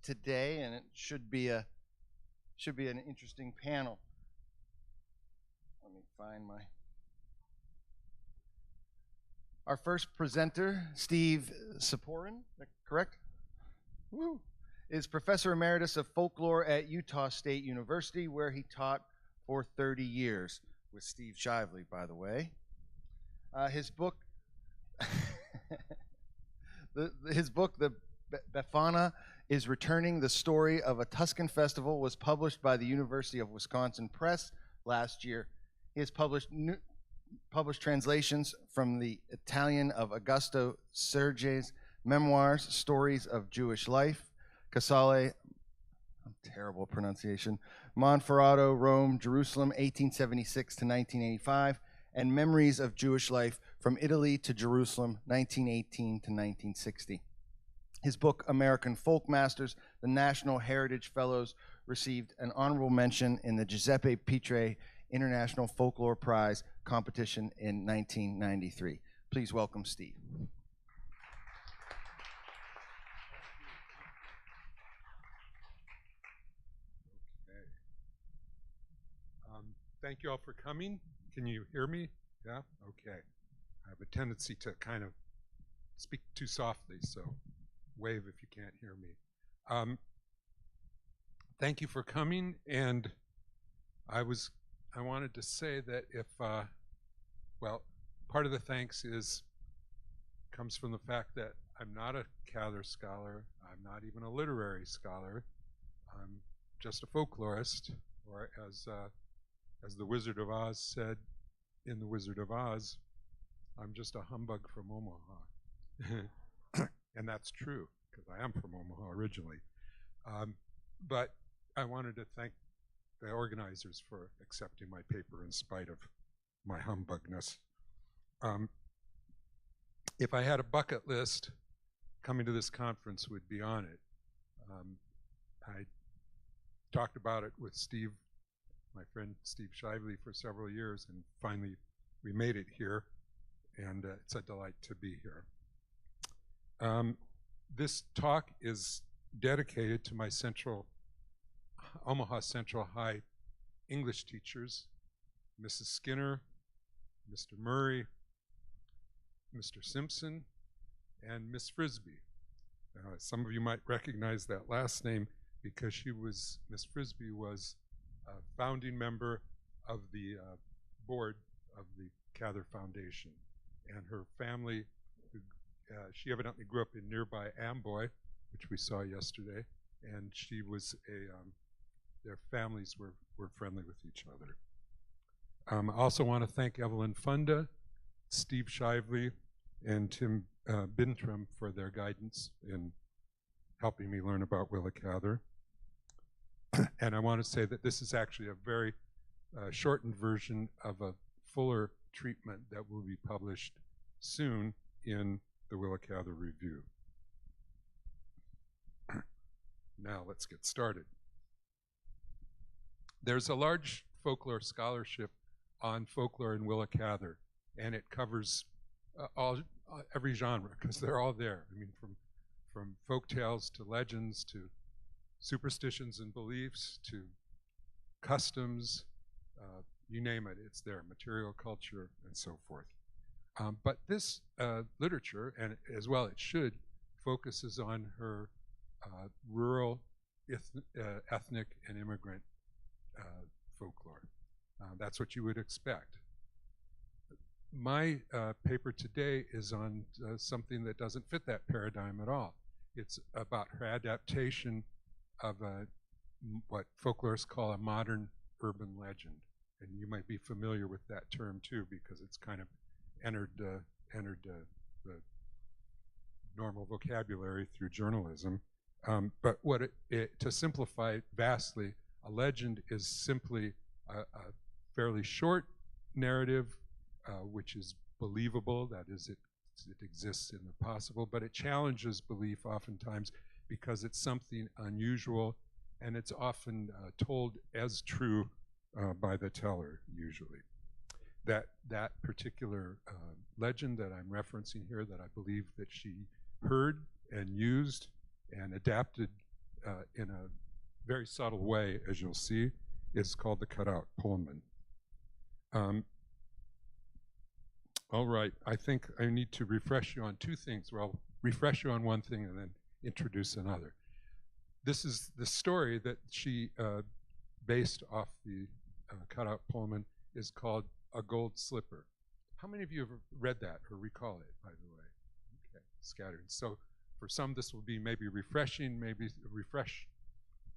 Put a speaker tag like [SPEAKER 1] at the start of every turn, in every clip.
[SPEAKER 1] Today, and it should be an interesting panel. Let me find our first presenter, Steve Saporin, correct? Woo. Is Professor Emeritus of Folklore at Utah State University, where he taught for 30 years, with Steve Shively, by the way. His book, The Befana is Returning: The Story of a Tuscan Festival, was published by the University of Wisconsin Press last year. He has published translations from the Italian of Augusto Serge's memoirs, Stories of Jewish Life, Casale, terrible pronunciation, Monferrato, Rome, Jerusalem, 1876 to 1985, and Memories of Jewish Life from Italy to Jerusalem, 1918 to 1960. His book, American Folk Masters, the National Heritage Fellows, received an honorable mention in the Giuseppe Pitre International Folklore Prize competition in 1993. Please welcome Steve.
[SPEAKER 2] Okay. Thank you all for coming. Can you hear me? Yeah? Okay. I have a tendency to kind of speak too softly, so wave if you can't hear me. Thank you for coming, and I wanted to say that if, well, part of the thanks comes from the fact that I'm not a Cather scholar, I'm not even a literary scholar, I'm just a folklorist, or as the Wizard of Oz said in The Wizard of Oz, I'm just a humbug from Omaha. And that's true, because I am from Omaha originally. But I wanted to thank the organizers for accepting my paper in spite of my humbugness. If I had a bucket list, coming to this conference would be on it. I talked about it with Steve, my friend Steve Shively, for several years, and finally we made it here, and it's a delight to be here. This talk is dedicated to my Omaha Central High English teachers Mrs. Skinner, Mr. Murray, Mr. Simpson, and Miss Frisbee. Some of you might recognize that last name because Miss Frisbee was a founding member of the board of the Cather Foundation. And her family, she evidently grew up in nearby Amboy, which we saw yesterday, and she was their families were friendly with each other. I also want to thank Evelyn Funda, Steve Shively, and Tim Bintram for their guidance in helping me learn about Willa Cather. And I want to say that this is actually a very shortened version of a fuller treatment that will be published soon in the Willa Cather Review. Now let's get started. There's a large folklore scholarship on folklore in Willa Cather, and it covers every genre because they're all there. I mean, from folk tales to legends to superstitions and beliefs to customs, you name it, it's there, material culture and so forth. But this literature, and as well it should, focuses on her rural, ethnic, and immigrant folklore. That's what you would expect. My paper today is on something that doesn't fit that paradigm at all. It's about her adaptation of what folklorists call a modern urban legend. And you might be familiar with that term too, because it's kind of entered the normal vocabulary through journalism. But what to simplify it vastly, a legend is simply a fairly short narrative which is believable, that is, it exists in the possible, but it challenges belief oftentimes because it's something unusual, and it's often told as true by the teller, usually. That particular legend that I'm referencing here, that I believe that she heard and used and adapted in a very subtle way, as you'll see, is called the Cutout Pullman. All right, I think I need to refresh you on two things. Well, refresh you on one thing and then introduce another. This is the story that she based off the Cutout Pullman is called A Gold Slipper. How many of you have read that or recall it, by the way? Okay, scattered. So for some this will be maybe refreshing, maybe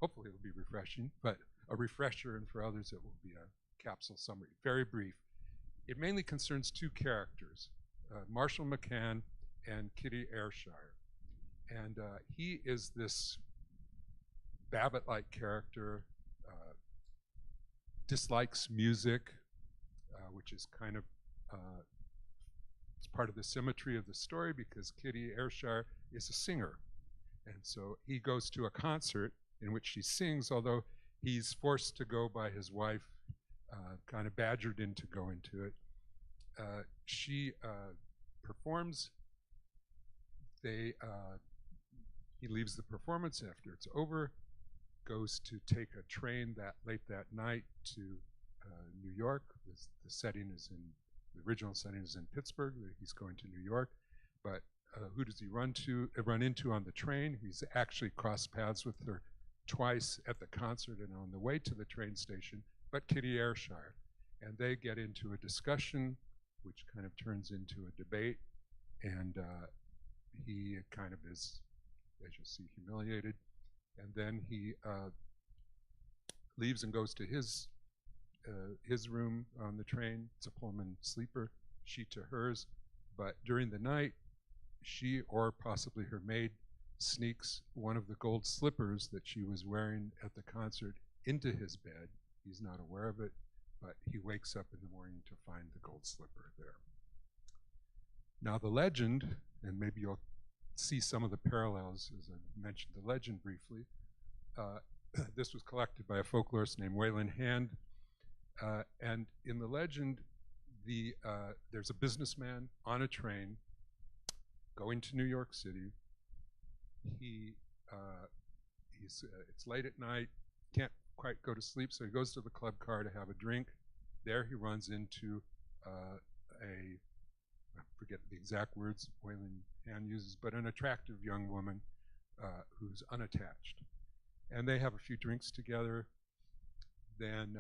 [SPEAKER 2] hopefully it'll be refreshing, but a refresher, and for others it will be a capsule summary, very brief. It mainly concerns two characters, Marshall McCann and Kitty Ayrshire. And he is this Babbitt-like character, dislikes music, which is kind of, it's part of the symmetry of the story because Kitty Ayrshire is a singer. And so he goes to a concert in which she sings, although he's forced to go by his wife, kind of badgered into going to it. She performs. He leaves the performance after it's over, goes to take a train late that night to New York. The original setting is in Pittsburgh. He's going to New York, but who does he run into on the train? He's actually crossed paths with her twice at the concert and on the way to the train station, but Kitty Ayrshire. And they get into a discussion, which kind of turns into a debate, and he kind of is, as you'll see, humiliated. And then he leaves and goes to his room on the train. It's a Pullman sleeper, she to hers. But during the night, she or possibly her maid sneaks one of the gold slippers that she was wearing at the concert into his bed. He's not aware of it, but he wakes up in the morning to find the gold slipper there. Now the legend, and maybe you'll see some of the parallels as I mentioned the legend briefly, this was collected by a folklorist named Wayland Hand, and in the legend, there's a businessman on a train going to New York City. It's late at night, can't quite go to sleep, so he goes to the club car to have a drink. There he runs into I forget the exact words Waylon Han uses, but an attractive young woman who's unattached. And they have a few drinks together. Then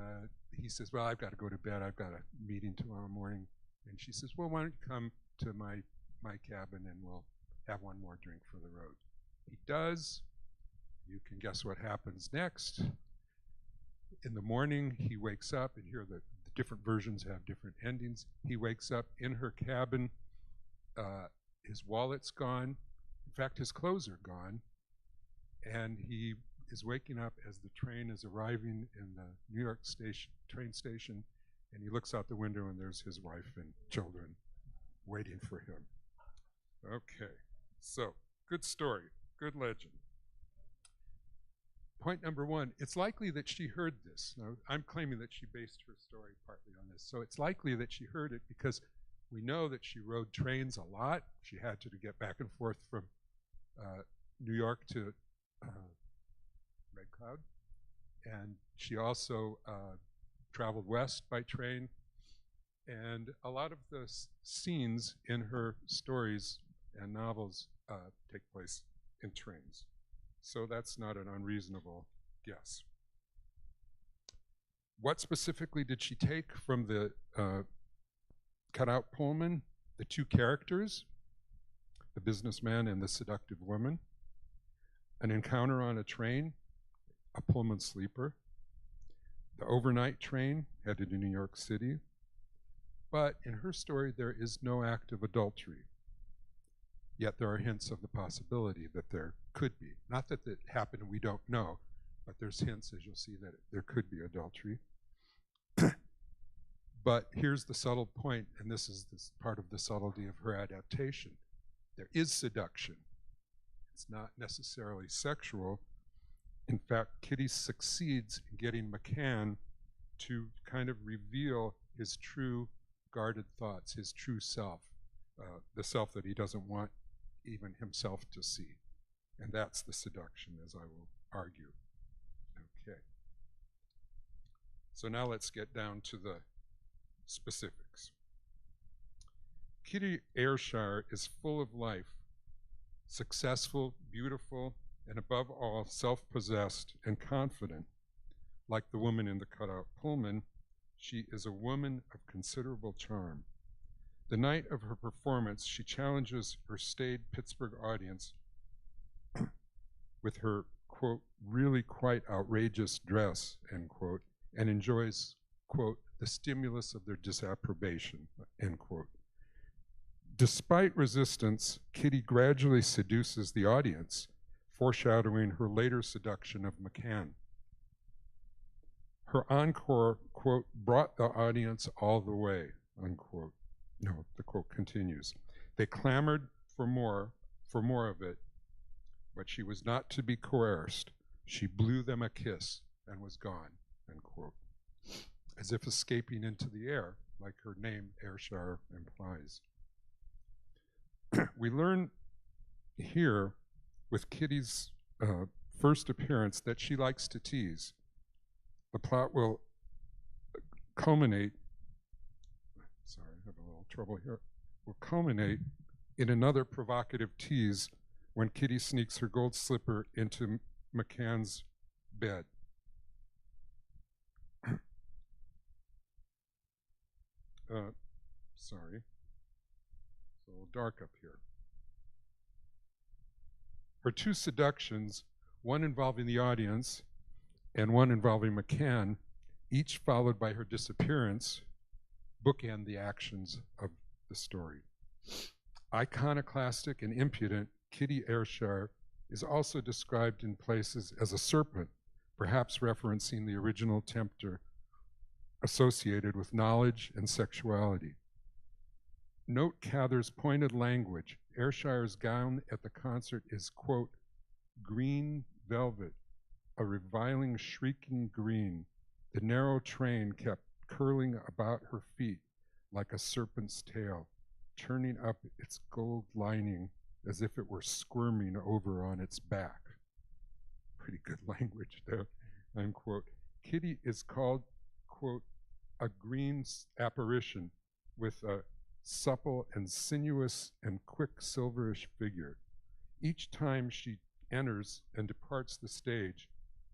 [SPEAKER 2] he says, well, I've got to go to bed. I've got a meeting tomorrow morning. And she says, well, why don't you come to my cabin and we'll have one more drink for the road. He does. You can guess what happens next. In the morning, he wakes up, and here the different versions have different endings. He wakes up in her cabin. His wallet's gone. In fact, his clothes are gone. And he is waking up as the train is arriving in the New York train station, and he looks out the window, and there's his wife and children waiting for him. Okay, so good story, good legend. Point number one, it's likely that she heard this. Now, I'm claiming that she based her story partly on this. So it's likely that she heard it because we know that she rode trains a lot. She had to get back and forth from New York to Red Cloud. And she also traveled west by train. And a lot of the scenes in her stories and novels take place in trains. So that's not an unreasonable guess. What specifically did she take from the cutout Pullman? The two characters, the businessman and the seductive woman, an encounter on a train, a Pullman sleeper, the overnight train headed to New York City. But in her story, there is no act of adultery. Yet there are hints of the possibility that there could be. Not that it happened, we don't know, but there's hints, as you'll see, that there could be adultery. But here's the subtle point, and this is part of the subtlety of her adaptation. There is seduction. It's not necessarily sexual. In fact, Kitty succeeds in getting McCann to kind of reveal his true guarded thoughts, his true self, the self that he doesn't want even himself to see. And that's the seduction, as I will argue. Okay. So now let's get down to the specifics. Kitty Ayrshire is full of life, successful, beautiful, and above all, self-possessed and confident. Like the woman in the cutout Pullman, she is a woman of considerable charm. The night of her performance, she challenges her staid Pittsburgh audience with her, quote, really quite outrageous dress, end quote, and enjoys, quote, the stimulus of their disapprobation, end quote. Despite resistance, Kitty gradually seduces the audience, foreshadowing her later seduction of McCann. Her encore, quote, brought the audience all the way, unquote. No, the quote continues. They clamored for more of it, but she was not to be coerced. She blew them a kiss and was gone, end quote. As if escaping into the air, like her name, Ayrshire, implies. We learn here with Kitty's first appearance that she likes to tease. The plot will culminate, sorry, I have a little trouble here, will culminate in another provocative tease when Kitty sneaks her gold slipper into McCann's bed. Sorry, it's a little dark up here. Her two seductions, one involving the audience and one involving McCann, each followed by her disappearance, bookend the actions of the story. Iconoclastic and impudent, Kitty Ayrshire is also described in places as a serpent, perhaps referencing the original tempter associated with knowledge and sexuality. Note Cather's pointed language. Ayrshire's gown at the concert is, quote, green velvet, a reviling, shrieking green. The narrow train kept curling about her feet like a serpent's tail, turning up its gold lining as if it were squirming over on its back. Pretty good language there, unquote. Kitty is called, quote, a green apparition with a supple and sinuous and quick silverish figure. Each time she enters and departs the stage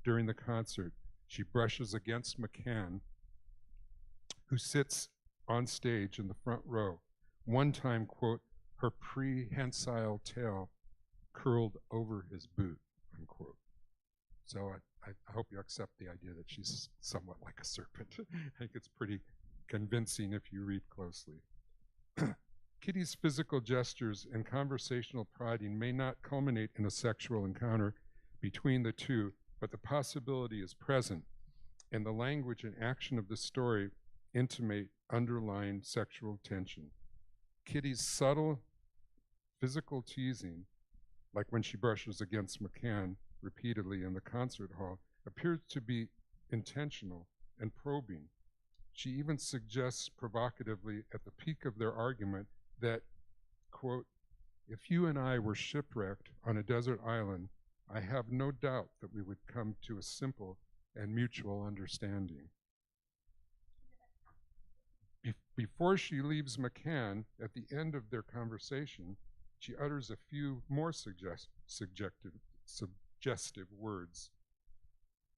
[SPEAKER 2] during the concert, she brushes against McCann, who sits on stage in the front row. One time, quote, her prehensile tail curled over his boot, unquote. So I hope you accept the idea that she's somewhat like a serpent. I think it's pretty convincing if you read closely. Kitty's physical gestures and conversational prodding may not culminate in a sexual encounter between the two, but the possibility is present, and the language and action of the story intimate underlying sexual tension. Kitty's subtle physical teasing, like when she brushes against McCann repeatedly in the concert hall, appears to be intentional and probing. She even suggests provocatively at the peak of their argument that, quote, if you and I were shipwrecked on a desert island, I have no doubt that we would come to a simple and mutual understanding. Before she leaves McCann, at the end of their conversation, she utters a few more suggestive words.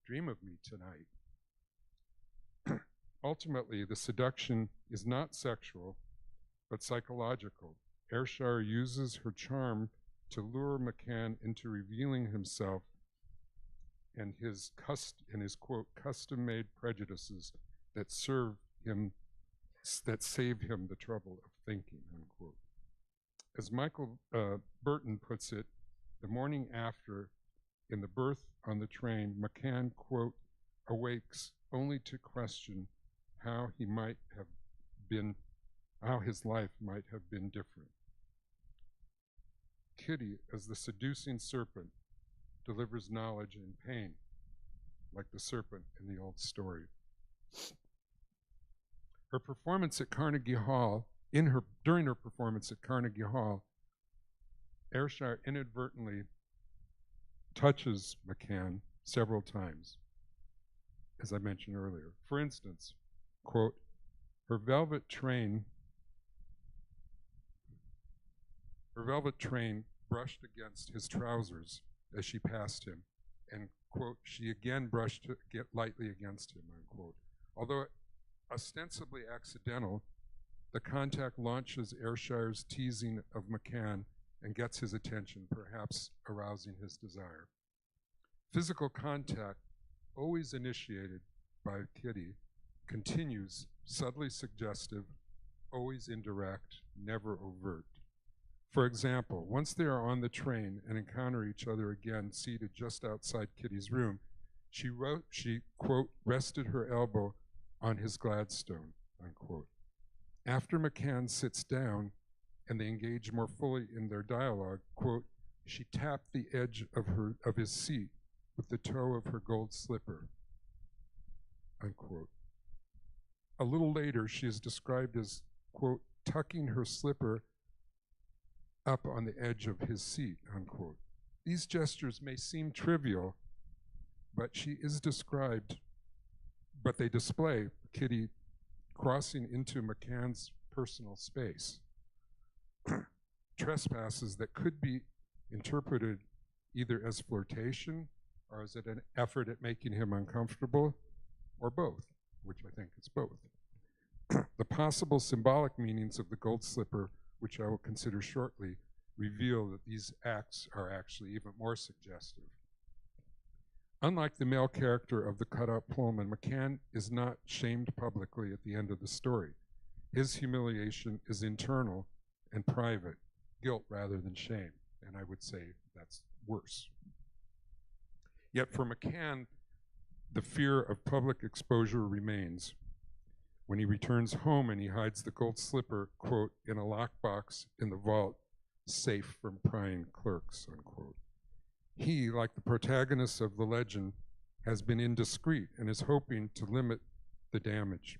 [SPEAKER 2] Dream of me tonight. Ultimately, the seduction is not sexual, but psychological. Ayrshire uses her charm to lure McCann into revealing himself and his quote, custom-made prejudices that save him the trouble of thinking, unquote. As Michael Burton puts it, the morning after, in The Birth on the Train, McCann, quote, awakes only to question how his life might have been different. Kitty, as the seducing serpent, delivers knowledge and pain, like the serpent in the old story. Her performance at Carnegie Hall, during her performance at Carnegie Hall, Ayrshire inadvertently touches McCann several times, as I mentioned earlier. For instance, quote, her velvet train brushed against his trousers as she passed him, and, quote, she again brushed lightly against him, unquote. Although ostensibly accidental, the contact launches Ayrshire's teasing of McCann and gets his attention, perhaps arousing his desire. Physical contact, always initiated by Kitty, continues, subtly suggestive, always indirect, never overt. For example, once they are on the train and encounter each other again seated just outside Kitty's room, she, quote, rested her elbow on his Gladstone, unquote. After McCann sits down and they engage more fully in their dialogue, quote, she tapped the edge of his seat with the toe of her gold slipper, unquote. A little later, she is described as, quote, tucking her slipper up on the edge of his seat, unquote. These gestures may seem trivial, but they display Kitty crossing into McCann's personal space. Trespasses that could be interpreted either as flirtation or as an effort at making him uncomfortable, or both, which I think is both. The possible symbolic meanings of the gold slipper, which I will consider shortly, reveal that these acts are actually even more suggestive. Unlike the male character of the cut-out Pullman, McCann is not shamed publicly at the end of the story. His humiliation is internal and private, guilt rather than shame, and I would say that's worse. Yet for McCann, the fear of public exposure remains. When he returns home and he hides the gold slipper, quote, in a lockbox in the vault, safe from prying clerks, unquote. He, like the protagonist of the legend, has been indiscreet and is hoping to limit the damage.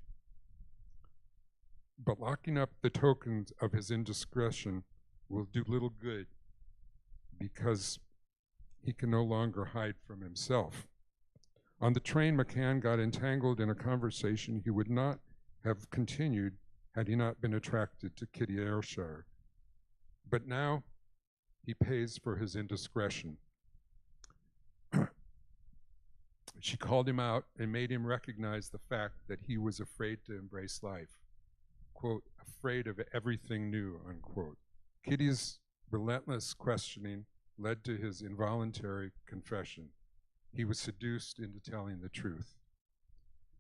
[SPEAKER 2] But locking up the tokens of his indiscretion will do little good because he can no longer hide from himself. On the train, McCann got entangled in a conversation he would not have continued had he not been attracted to Kitty Ayrshire. But now he pays for his indiscretion. She called him out and made him recognize the fact that he was afraid to embrace life. Quote, afraid of everything new, unquote. Kitty's relentless questioning led to his involuntary confession. He was seduced into telling the truth.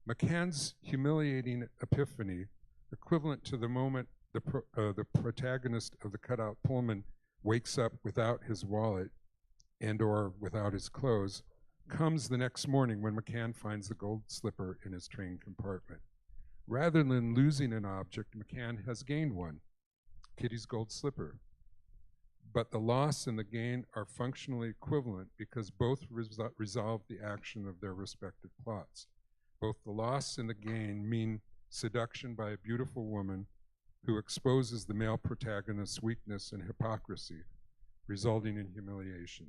[SPEAKER 2] McCann's humiliating epiphany, equivalent to the moment the protagonist of the cutout Pullman wakes up without his wallet and or without his clothes, comes the next morning when McCann finds the gold slipper in his train compartment. Rather than losing an object, McCann has gained one, Kitty's gold slipper. But the loss and the gain are functionally equivalent because both resolve the action of their respective plots. Both the loss and the gain mean seduction by a beautiful woman who exposes the male protagonist's weakness and hypocrisy, resulting in humiliation.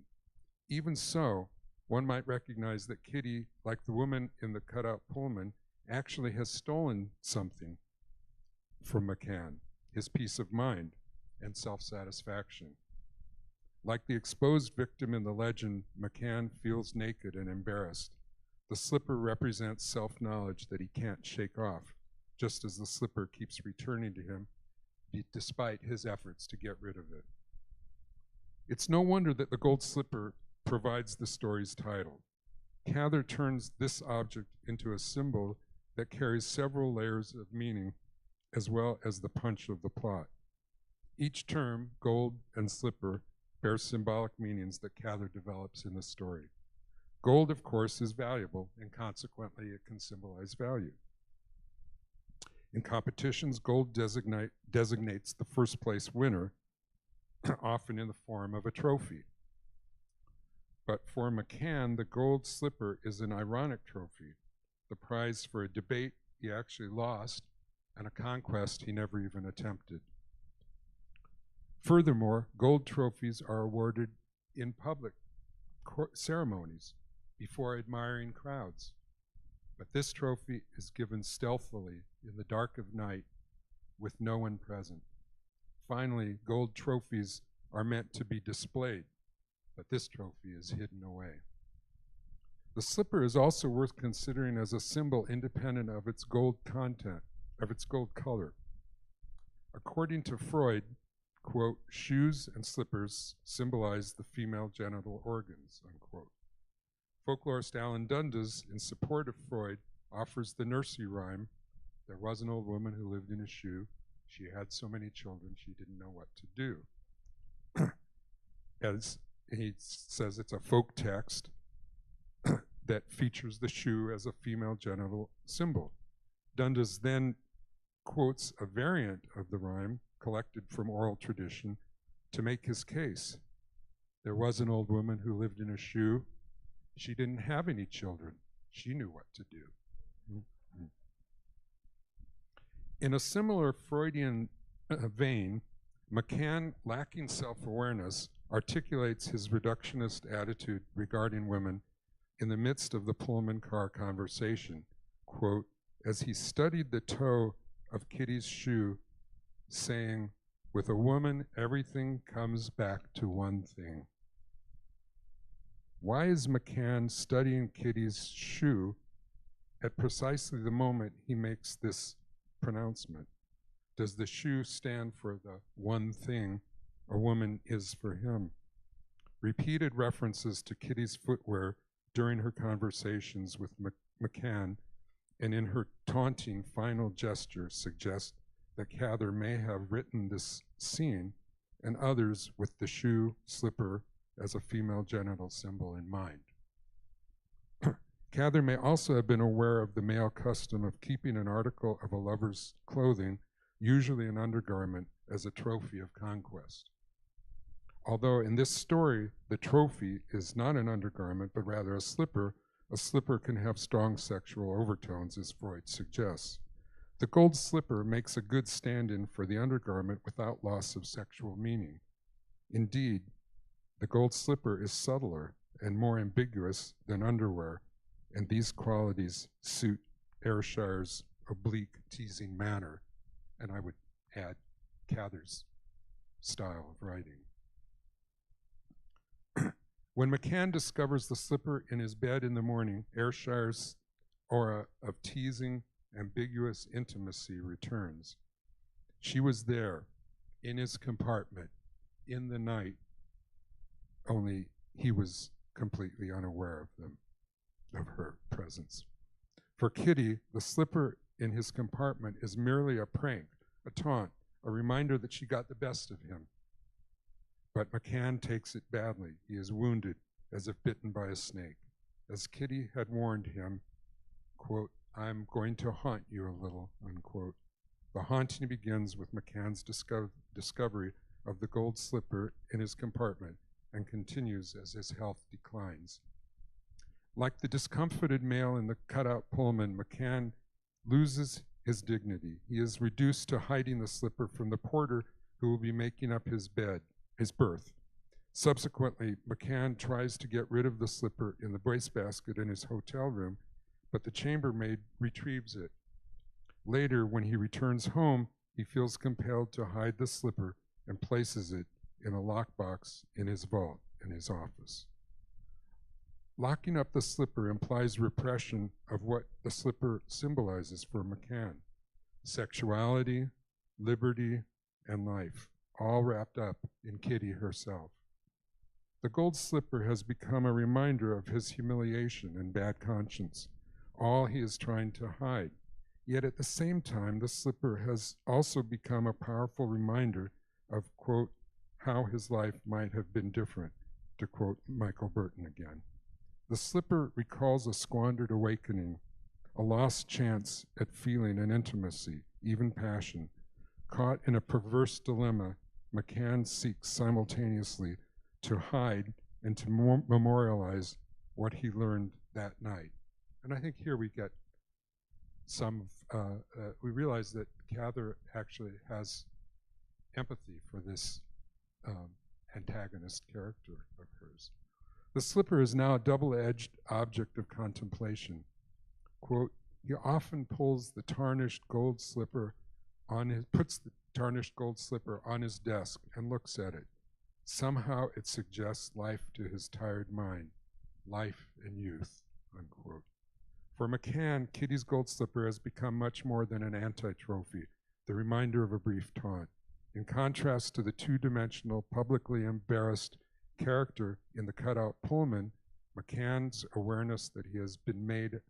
[SPEAKER 2] Even so, one might recognize that Kitty, like the woman in the cutout Pullman, actually has stolen something from McCann, his peace of mind and self-satisfaction. Like the exposed victim in the legend, McCann feels naked and embarrassed. The slipper represents self-knowledge that he can't shake off, just as the slipper keeps returning to him despite his efforts to get rid of it. It's no wonder that the gold slipper provides the story's title. Cather turns this object into a symbol that carries several layers of meaning as well as the punch of the plot. Each term, gold and slipper, bears symbolic meanings that Cather develops in the story. Gold, of course, is valuable, and consequently it can symbolize value. In competitions, gold designates the first place winner, often in the form of a trophy. But for McCann, the gold slipper is an ironic trophy, the prize for a debate he actually lost and a conquest he never even attempted. Furthermore, gold trophies are awarded in public ceremonies before admiring crowds. But this trophy is given stealthily in the dark of night with no one present. Finally, gold trophies are meant to be displayed, but this trophy is hidden away. The slipper is also worth considering as a symbol independent of its gold content, of its gold color. According to Freud, quote, shoes and slippers symbolize the female genital organs, unquote. Folklorist Alan Dundas, in support of Freud, offers the nursery rhyme, there was an old woman who lived in a shoe. She had so many children she didn't know what to do. As he says, it's a folk text that features the shoe as a female genital symbol. Dundas then quotes a variant of the rhyme collected from oral tradition to make his case. There was an old woman who lived in a shoe. She didn't have any children. She knew what to do. Mm-hmm. In a similar Freudian vein, McCann, lacking self-awareness, articulates his reductionist attitude regarding women in the midst of the Pullman car conversation. Quote, as he studied the toe of Kitty's shoe, saying, with a woman, everything comes back to one thing. Why is McCann studying Kitty's shoe at precisely the moment he makes this pronouncement? Does the shoe stand for the one thing a woman is for him? Repeated references to Kitty's footwear during her conversations with McCann and in her taunting final gesture suggest that Cather may have written this scene and others with the shoe, slipper, as a female genital symbol in mind. Cather may also have been aware of the male custom of keeping an article of a lover's clothing, usually an undergarment, as a trophy of conquest. Although in this story, the trophy is not an undergarment, but rather a slipper can have strong sexual overtones, as Freud suggests. The gold slipper makes a good stand-in for the undergarment without loss of sexual meaning. Indeed, the gold slipper is subtler and more ambiguous than underwear, and these qualities suit Ayrshire's oblique, teasing manner, and I would add Cather's style of writing. When McCann discovers the slipper in his bed in the morning, Ayrshire's aura of teasing, ambiguous intimacy returns. She was there, in his compartment, in the night, only he was completely unaware of her presence. For Kitty, the slipper in his compartment is merely a prank, a taunt, a reminder that she got the best of him. But McCann takes it badly. He is wounded, as if bitten by a snake. As Kitty had warned him, quote, "I'm going to haunt you a little," unquote. The haunting begins with McCann's discovery of the gold slipper in his compartment and continues as his health declines. Like the discomfited male in the cutout Pullman, McCann loses his dignity. He is reduced to hiding the slipper from the porter who will be making up his berth. Subsequently, McCann tries to get rid of the slipper in the wastebasket in his hotel room, but the chambermaid retrieves it. Later, when he returns home, he feels compelled to hide the slipper and places it in a lockbox in his vault in his office. Locking up the slipper implies repression of what the slipper symbolizes for McCann: sexuality, liberty, and life, all wrapped up in Kitty herself. The gold slipper has become a reminder of his humiliation and bad conscience, all he is trying to hide. Yet at the same time, the slipper has also become a powerful reminder of, quote, how his life might have been different, to quote Michael Burton again. The slipper recalls a squandered awakening, a lost chance at feeling and intimacy, even passion. Caught in a perverse dilemma, McCann seeks simultaneously to hide and to memorialize what he learned that night. And I think here we get we realize that Cather actually has empathy for this antagonist character of hers. The slipper is now a double-edged object of contemplation. Quote, he often pulls the tarnished gold slipper puts the tarnished gold slipper on his desk and looks at it. Somehow it suggests life to his tired mind, life and youth, unquote. For McCann, Kitty's gold slipper has become much more than an anti-trophy, the reminder of a brief taunt. In contrast to the two-dimensional, publicly embarrassed character in the cutout Pullman, McCann's awareness that he has been made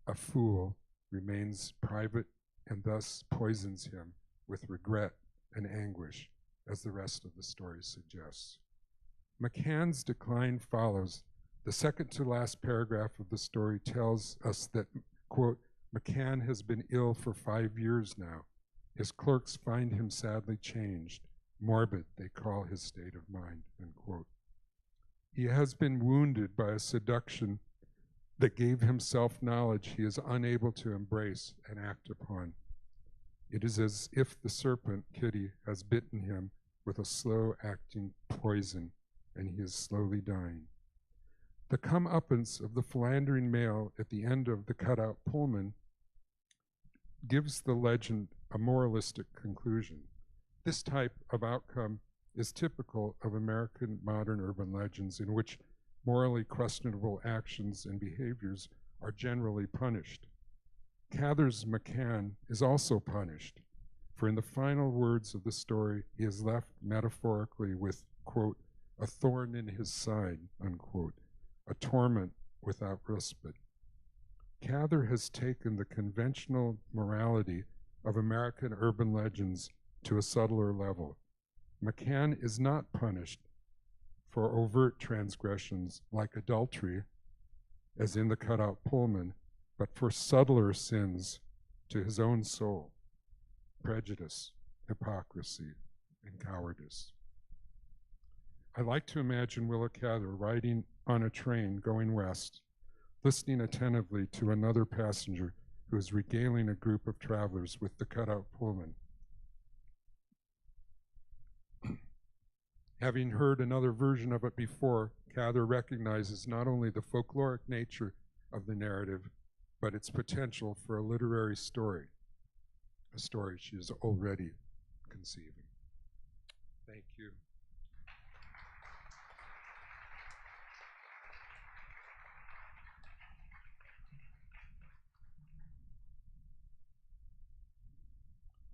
[SPEAKER 2] a fool remains private and thus poisons him with regret and anguish, as the rest of the story suggests. McCann's decline follows. The second to last paragraph of the story tells us that, quote, McCann has been ill for 5 years now. His clerks find him sadly changed. Morbid, they call his state of mind, unquote. He has been wounded by a seduction that gave him self-knowledge he is unable to embrace and act upon. It is as if the serpent, Kitty, has bitten him with a slow-acting poison, and he is slowly dying. The comeuppance of the philandering male at the end of the cutout Pullman gives the legend a moralistic conclusion. This type of outcome is typical of American modern urban legends in which morally questionable actions and behaviors are generally punished. Cather's McCann is also punished, for in the final words of the story, he is left metaphorically with, quote, a thorn in his side, unquote, a torment without respite. Cather has taken the conventional morality of American urban legends to a subtler level. McCann is not punished for overt transgressions like adultery, as in the cutout Pullman, but for subtler sins to his own soul: prejudice, hypocrisy, and cowardice. I like to imagine Willa Cather riding on a train going west, listening attentively to another passenger who is regaling a group of travelers with the cutout Pullman. Having heard another version of it before, Cather recognizes not only the folkloric nature of the narrative, but its potential for a literary story. a story she is already conceiving. Thank you.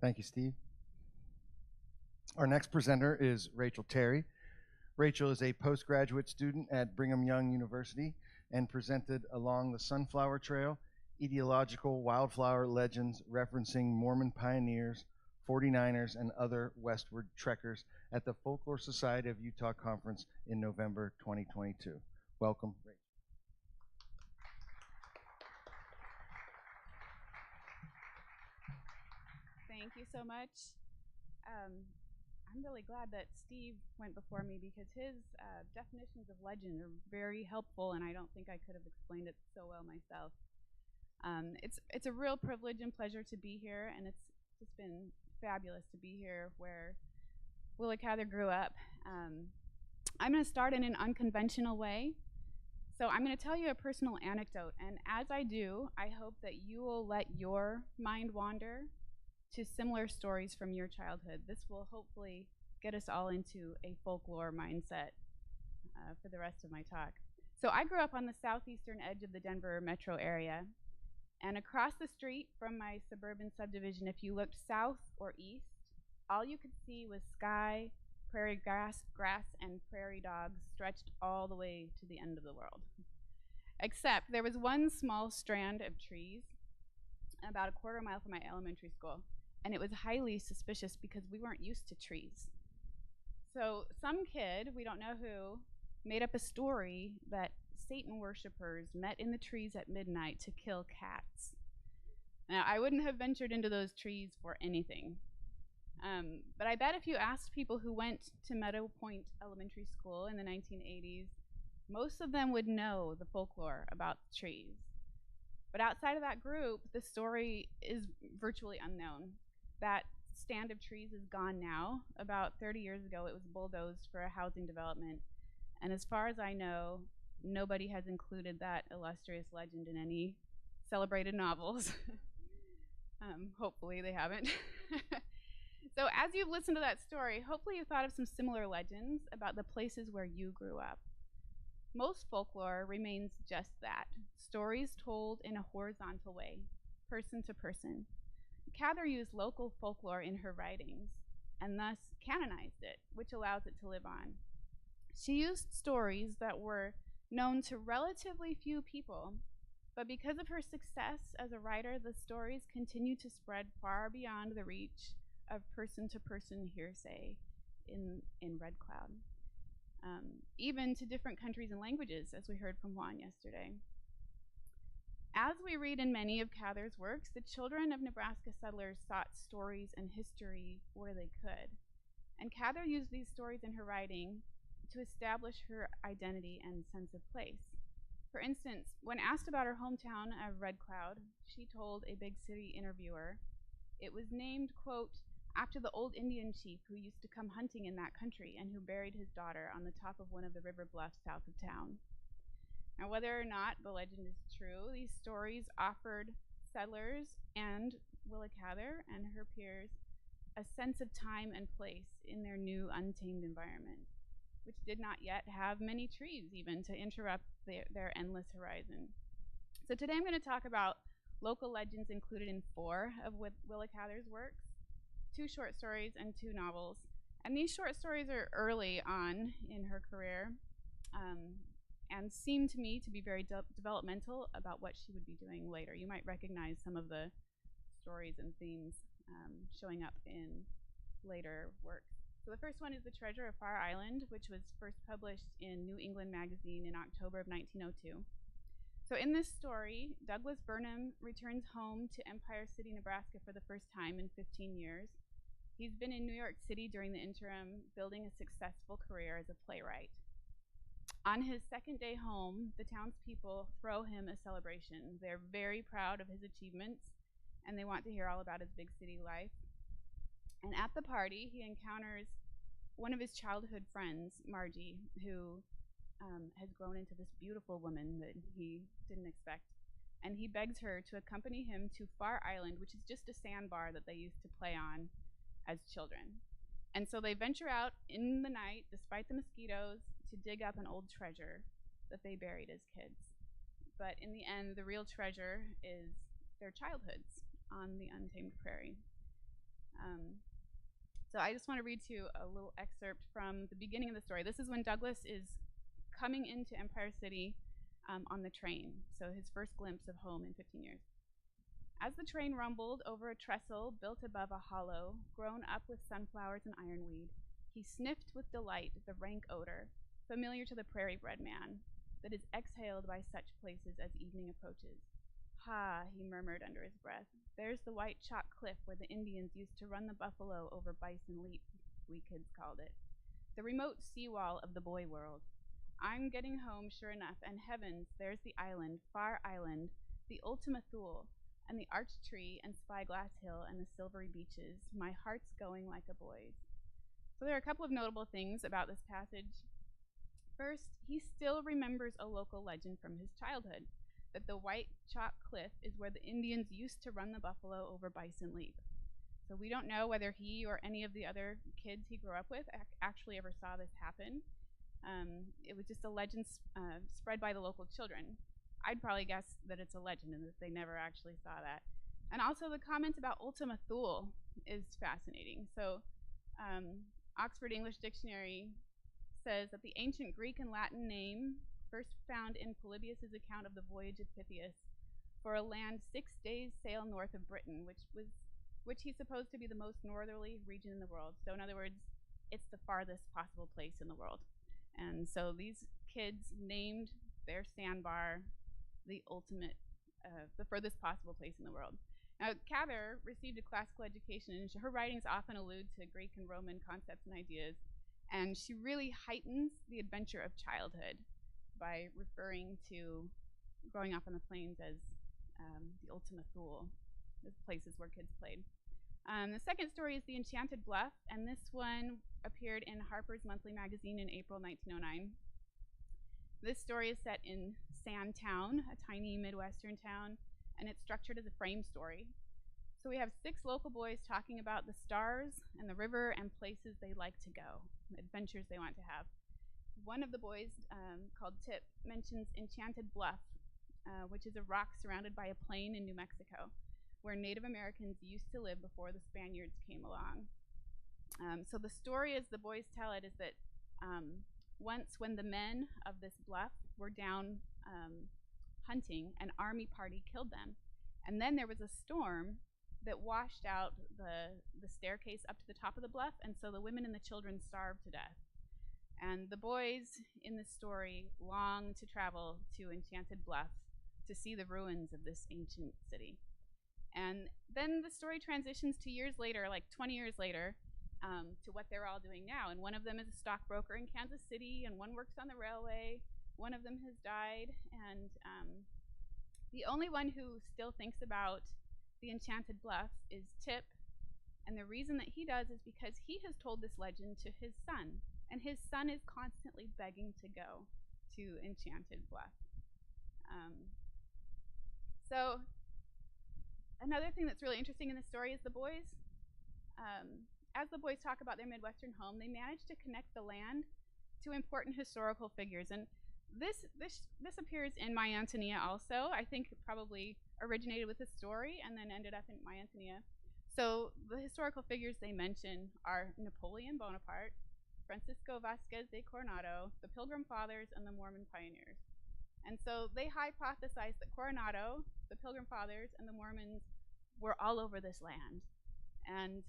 [SPEAKER 1] Thank you, Steve. Our next presenter is Rachel Terry. Rachel is a postgraduate student at Brigham Young University and presented Along the Sunflower Trail, Etiological Wildflower Legends referencing Mormon pioneers, 49ers, and other westward trekkers at the Folklore Society of Utah Conference in November 2022. Welcome, Rachel.
[SPEAKER 3] Thank you so much. I'm really glad that Steve went before me because his definitions of legend are very helpful, and I don't think I could have explained it so well myself. It's a real privilege and pleasure to be here, and it's just been fabulous to be here where Willa Cather grew up. I'm going to start in an unconventional way. So I'm going to tell you a personal anecdote, and as I do, I hope that you will let your mind wander to similar stories from your childhood. This will hopefully get us all into a folklore mindset for the rest of my talk. So I grew up on the southeastern edge of the Denver metro area, and across the street from my suburban subdivision, if you looked south or east, all you could see was sky, prairie grass, and prairie dogs stretched all the way to the end of the world. Except there was one small strand of trees about a quarter mile from my elementary school, and it was highly suspicious because we weren't used to trees. So some kid, we don't know who, made up a story that Satan worshipers met in the trees at midnight to kill cats. Now, I wouldn't have ventured into those trees for anything. But I bet if you asked people who went to Meadow Point Elementary School in the 1980s, most of them would know the folklore about trees. But outside of that group, the story is virtually unknown. That stand of trees is gone now. About 30 years ago, it was bulldozed for a housing development. And as far as I know, nobody has included that illustrious legend in any celebrated novels. Hopefully they haven't. So as you've listened to that story, hopefully you've thought of some similar legends about the places where you grew up. Most folklore remains just that, stories told in a horizontal way, person to person. Cather used local folklore in her writings and thus canonized it, which allows it to live on. She used stories that were known to relatively few people, but because of her success as a writer, the stories continue to spread far beyond the reach of person-to-person hearsay in Red Cloud, even to different countries and languages, as we heard from Juan yesterday. As we read in many of Cather's works, the children of Nebraska settlers sought stories and history where they could. And Cather used these stories in her writing to establish her identity and sense of place. For instance, when asked about her hometown of Red Cloud, she told a big city interviewer, it was named, quote, after the old Indian chief who used to come hunting in that country and who buried his daughter on the top of one of the river bluffs south of town. Now, whether or not the legend is true, these stories offered settlers and Willa Cather and her peers a sense of time and place in their new untamed environment, which did not yet have many trees even to interrupt their endless horizon. So today I'm going to talk about local legends included in 4 of Willa Cather's works, 2 short stories and 2 novels. And these short stories are early on in her career and seem to me to be very developmental about what she would be doing later. You might recognize some of the stories and themes showing up in later works. So the first one is The Treasure of Far Island, which was first published in New England Magazine in October of 1902. So in this story, Douglas Burnham returns home to Empire City, Nebraska for the first time in 15 years. He's been in New York City during the interim, building a successful career as a playwright. On his second day home, the townspeople throw him a celebration. They're very proud of his achievements, and they want to hear all about his big city life. And at the party, he encounters one of his childhood friends, Margie, who has grown into this beautiful woman that he didn't expect. and he begs her to accompany him to Far Island, which is just a sandbar that they used to play on as children. And so they venture out in the night, despite the mosquitoes, to dig up an old treasure that they buried as kids. But in the end, the real treasure is their childhoods on the untamed prairie. So I just want to read to you a little excerpt from the beginning of the story. This is when Douglas is coming into Empire City on the train, so his first glimpse of home in 15 years. As the train rumbled over a trestle built above a hollow, grown up with sunflowers and ironweed, he sniffed with delight the rank odor, familiar to the prairie-bred man, that is exhaled by such places as evening approaches. "Ha," he murmured under his breath, "there's the white chalk cliff where the Indians used to run the buffalo over Bison Leap," we kids called it. The remote seawall of the boy world. I'm getting home, sure enough, and heavens, there's the island, Far Island, the Ultima Thule, and the arched tree and spyglass hill and the silvery beaches. My heart's going like a boy's. So there are a couple of notable things about this passage. First, he still remembers a local legend from his childhood, that the white chalk cliff is where the Indians used to run the buffalo over Bison Leap. So we don't know whether he or any of the other kids he grew up with actually ever saw this happen. It was just a legend spread by the local children. I'd probably guess that it's a legend and that they never actually saw that. And also the comment about Ultima Thule is fascinating. So Oxford English Dictionary says that the ancient Greek and Latin name first found in Polybius's account of the voyage of Pythias for a land 6 days' sail north of Britain, which he supposed to be the most northerly region in the world. So in other words, it's the farthest possible place in the world. And so these kids named their sandbar the furthest possible place in the world. Now, Cather received a classical education, and her writings often allude to Greek and Roman concepts and ideas, and she really heightens the adventure of childhood by referring to growing up on the plains as the Ultima Thule, the places where kids played. The second story is The Enchanted Bluff, and this one appeared in Harper's Monthly Magazine in April 1909. This story is set in Sandtown, a tiny Midwestern town, and it's structured as a frame story. So we have 6 local boys talking about the stars and the river and places they like to go, adventures they want to have. One of the boys, called Tip, mentions Enchanted Bluff, which is a rock surrounded by a plain in New Mexico, where Native Americans used to live before the Spaniards came along. So the story, as the boys tell it, is that once when the men of this bluff were down hunting, an army party killed them. And then there was a storm that washed out the staircase up to the top of the bluff, and so the women and the children starved to death. And the boys in the story long to travel to Enchanted Bluff to see the ruins of this ancient city. And then the story transitions to years later, like 20 years later, to what they're all doing now. And one of them is a stockbroker in Kansas City, and one works on the railway. One of them has died, and the only one who still thinks about the Enchanted Bluff is Tip. And the reason that he does is because he has told this legend to his son, and his son is constantly begging to go to Enchanted Bluff. So another thing that's really interesting in the story is the boys, as the boys talk about their Midwestern home, they manage to connect the land to important historical figures. And this appears in My Antonia also. I think it probably originated with the story and then ended up in My Antonia. So the historical figures they mention are Napoleon Bonaparte, Francisco Vasquez de Coronado, the Pilgrim Fathers, and the Mormon pioneers. And so they hypothesized that Coronado, the Pilgrim Fathers, and the Mormons were all over this land. And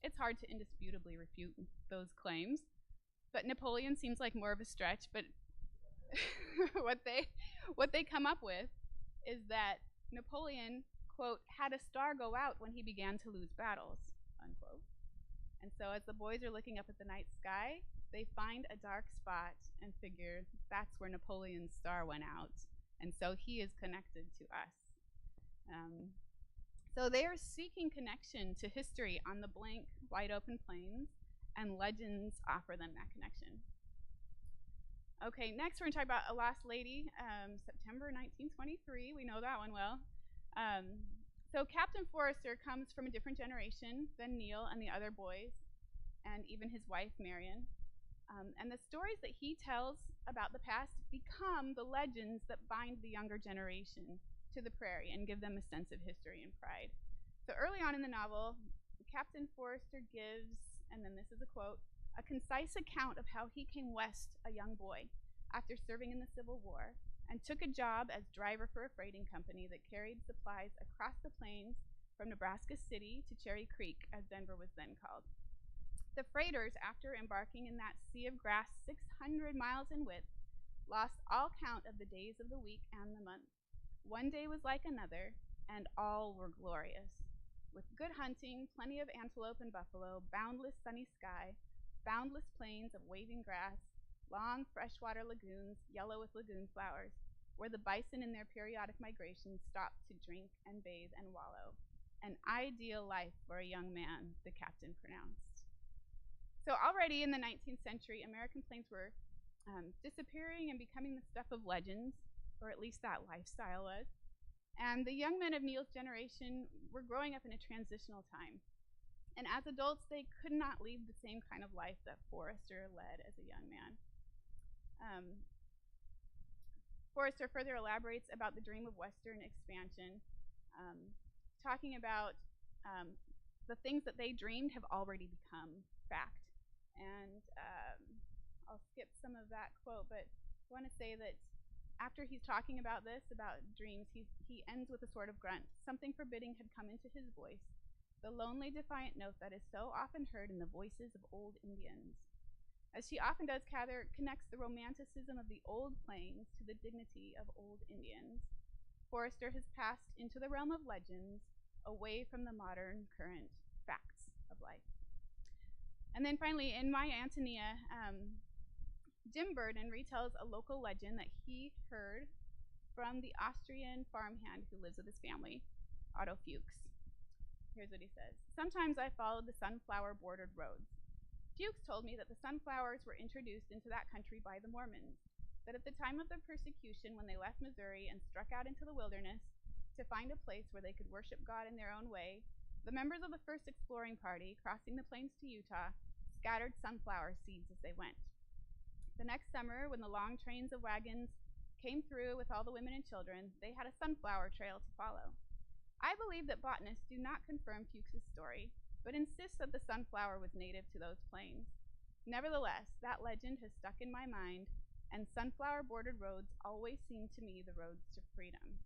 [SPEAKER 3] it's hard to indisputably refute those claims. But Napoleon seems like more of a stretch, but what they come up with is that Napoleon, quote, had a star go out when he began to lose battles, unquote. And so as the boys are looking up at the night sky, they find a dark spot and figure that's where Napoleon's star went out. And so he is connected to us. So they are seeking connection to history on the blank, wide open plains, and legends offer them that connection. Okay, next we're going to talk about a lost lady, September 1923. We know that one well. So Captain Forrester comes from a different generation than Neil and the other boys, and even his wife, Marion. And the stories that he tells about the past become the legends that bind the younger generation to the prairie and give them a sense of history and pride. So early on in the novel, Captain Forrester gives, and then this is a quote, a concise account of how he came west a young boy after serving in the Civil War and took a job as driver for a freighting company that carried supplies across the plains from Nebraska City to Cherry Creek, as Denver was then called. The freighters, after embarking in that sea of grass 600 miles in width, lost all count of the days of the week and the month. One day was like another, and all were glorious. With good hunting, plenty of antelope and buffalo, boundless sunny sky, boundless plains of waving grass, long freshwater lagoons, yellow with lagoon flowers, where the bison in their periodic migrations stopped to drink and bathe and wallow. An ideal life for a young man, the captain pronounced. So already in the 19th century, American plains were disappearing and becoming the stuff of legends, or at least that lifestyle was. And the young men of Neil's generation were growing up in a transitional time. And as adults, they could not lead the same kind of life that Forrester led as a young man. Forrester further elaborates about the dream of Western expansion, talking about the things that they dreamed have already become fact. And I'll skip some of that quote, but I want to say that after he's talking about this, about dreams, he ends with a sort of grunt. Something forbidding had come into his voice, the lonely, defiant note that is so often heard in the voices of old Indians. As she often does, Cather connects the romanticism of the old plains to the dignity of old Indians. Forrester has passed into the realm of legends, away from the modern, current facts of life. And then finally, in My Antonia, Jim Burden retells a local legend that he heard from the Austrian farmhand who lives with his family, Otto Fuchs. Here's what he says. Sometimes I followed the sunflower-bordered roads. Fuchs told me that the sunflowers were introduced into that country by the Mormons, that at the time of their persecution, when they left Missouri and struck out into the wilderness to find a place where they could worship God in their own way, the members of the first exploring party, crossing the plains to Utah, scattered sunflower seeds as they went. The next summer, when the long trains of wagons came through with all the women and children, they had a sunflower trail to follow. I believe that botanists do not confirm Fuchs's story, but insist that the sunflower was native to those plains. Nevertheless, that legend has stuck in my mind, and sunflower-bordered roads always seem to me the roads to freedom.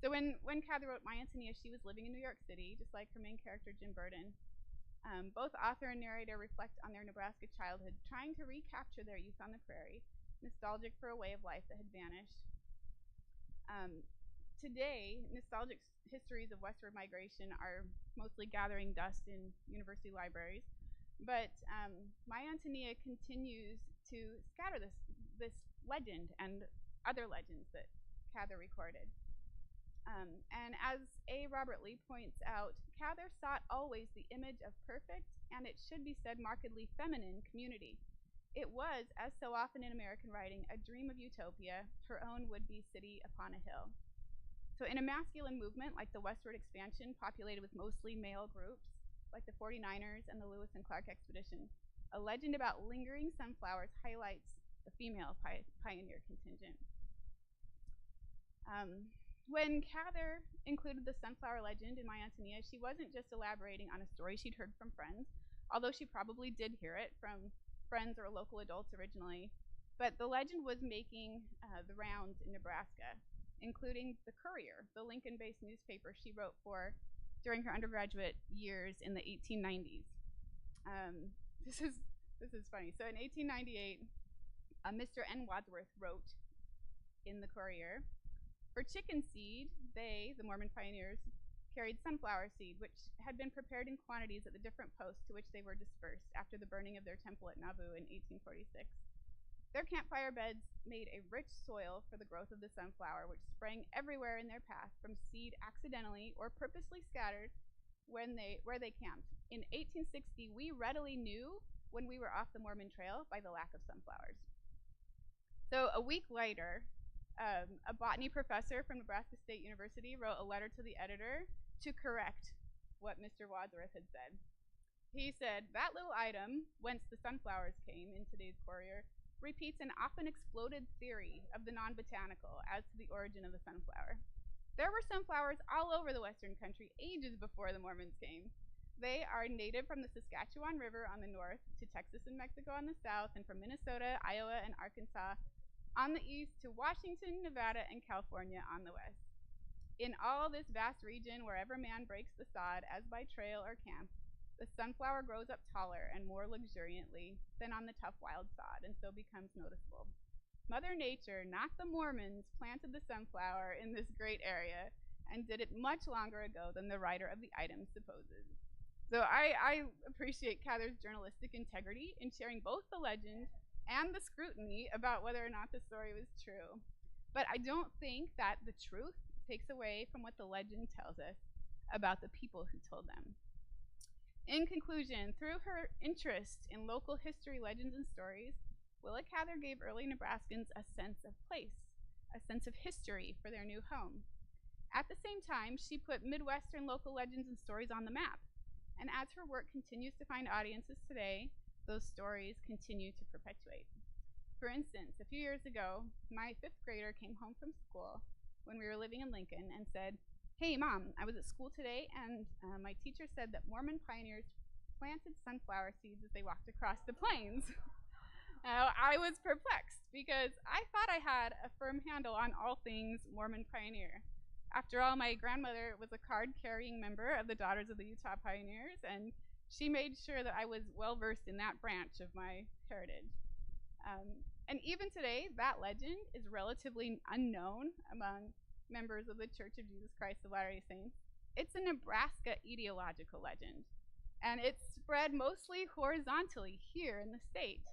[SPEAKER 3] So when Cather wrote My Antonia, she was living in New York City, just like her main character, Jim Burden. Both author and narrator reflect on their Nebraska childhood, trying to recapture their youth on the prairie, nostalgic for a way of life that had vanished. Today, nostalgic histories of westward migration are mostly gathering dust in university libraries, but My Antonia continues to scatter this legend and other legends that Cather recorded. And as A. Robert Lee points out, Cather sought always the image of perfect, and it should be said markedly feminine, community. It was, as so often in American writing, a dream of utopia, her own would-be city upon a hill. So in a masculine movement like the westward expansion, populated with mostly male groups, like the 49ers and the Lewis and Clark expedition, a legend about lingering sunflowers highlights the female pioneer contingent. When Cather included the sunflower legend in My Antonia, she wasn't just elaborating on a story she'd heard from friends, although she probably did hear it from friends or local adults originally, but the legend was making the rounds in Nebraska, including the Courier, the Lincoln-based newspaper she wrote for during her undergraduate years in the 1890s. This is funny. So in 1898, Mr. N. Wadsworth wrote in the Courier, for chicken seed, they, the Mormon pioneers, carried sunflower seed, which had been prepared in quantities at the different posts to which they were dispersed after the burning of their temple at Nauvoo in 1846. Their campfire beds made a rich soil for the growth of the sunflower, which sprang everywhere in their path from seed accidentally or purposely scattered where they camped. In 1860, we readily knew when we were off the Mormon trail by the lack of sunflowers. So a week later, a botany professor from Nebraska State University wrote a letter to the editor to correct what Mr. Wadsworth had said. He said, "That little item, whence the sunflowers came in today's Courier, repeats an often exploded theory of the non-botanical as to the origin of the sunflower. There were sunflowers all over the Western country ages before the Mormons came. They are native from the Saskatchewan River on the north to Texas and Mexico on the south, and from Minnesota, Iowa, and Arkansas on the east to Washington, Nevada, and California on the west. In all this vast region, wherever man breaks the sod, as by trail or camp, the sunflower grows up taller and more luxuriantly than on the tough wild sod, and so becomes noticeable. Mother Nature, not the Mormons, planted the sunflower in this great area and did it much longer ago than the writer of the item supposes." So I appreciate Cather's journalistic integrity in sharing both the legend and the scrutiny about whether or not the story was true. But I don't think that the truth takes away from what the legend tells us about the people who told them. In conclusion, through her interest in local history, legends, and stories, Willa Cather gave early Nebraskans a sense of place, a sense of history for their new home. At the same time, she put Midwestern local legends and stories on the map. And as her work continues to find audiences today, those stories continue to perpetuate. For instance, a few years ago, my 5th grader came home from school when we were living in Lincoln and said, "Hey, Mom, I was at school today, and my teacher said that Mormon pioneers planted sunflower seeds as they walked across the plains." Now, I was perplexed because I thought I had a firm handle on all things Mormon pioneer. After all, my grandmother was a card-carrying member of the Daughters of the Utah Pioneers, and she made sure that I was well-versed in that branch of my heritage. And even today, that legend is relatively unknown among members of the Church of Jesus Christ of Latter-day Saints. It's a Nebraska etiological legend, and it's spread mostly horizontally here in the state.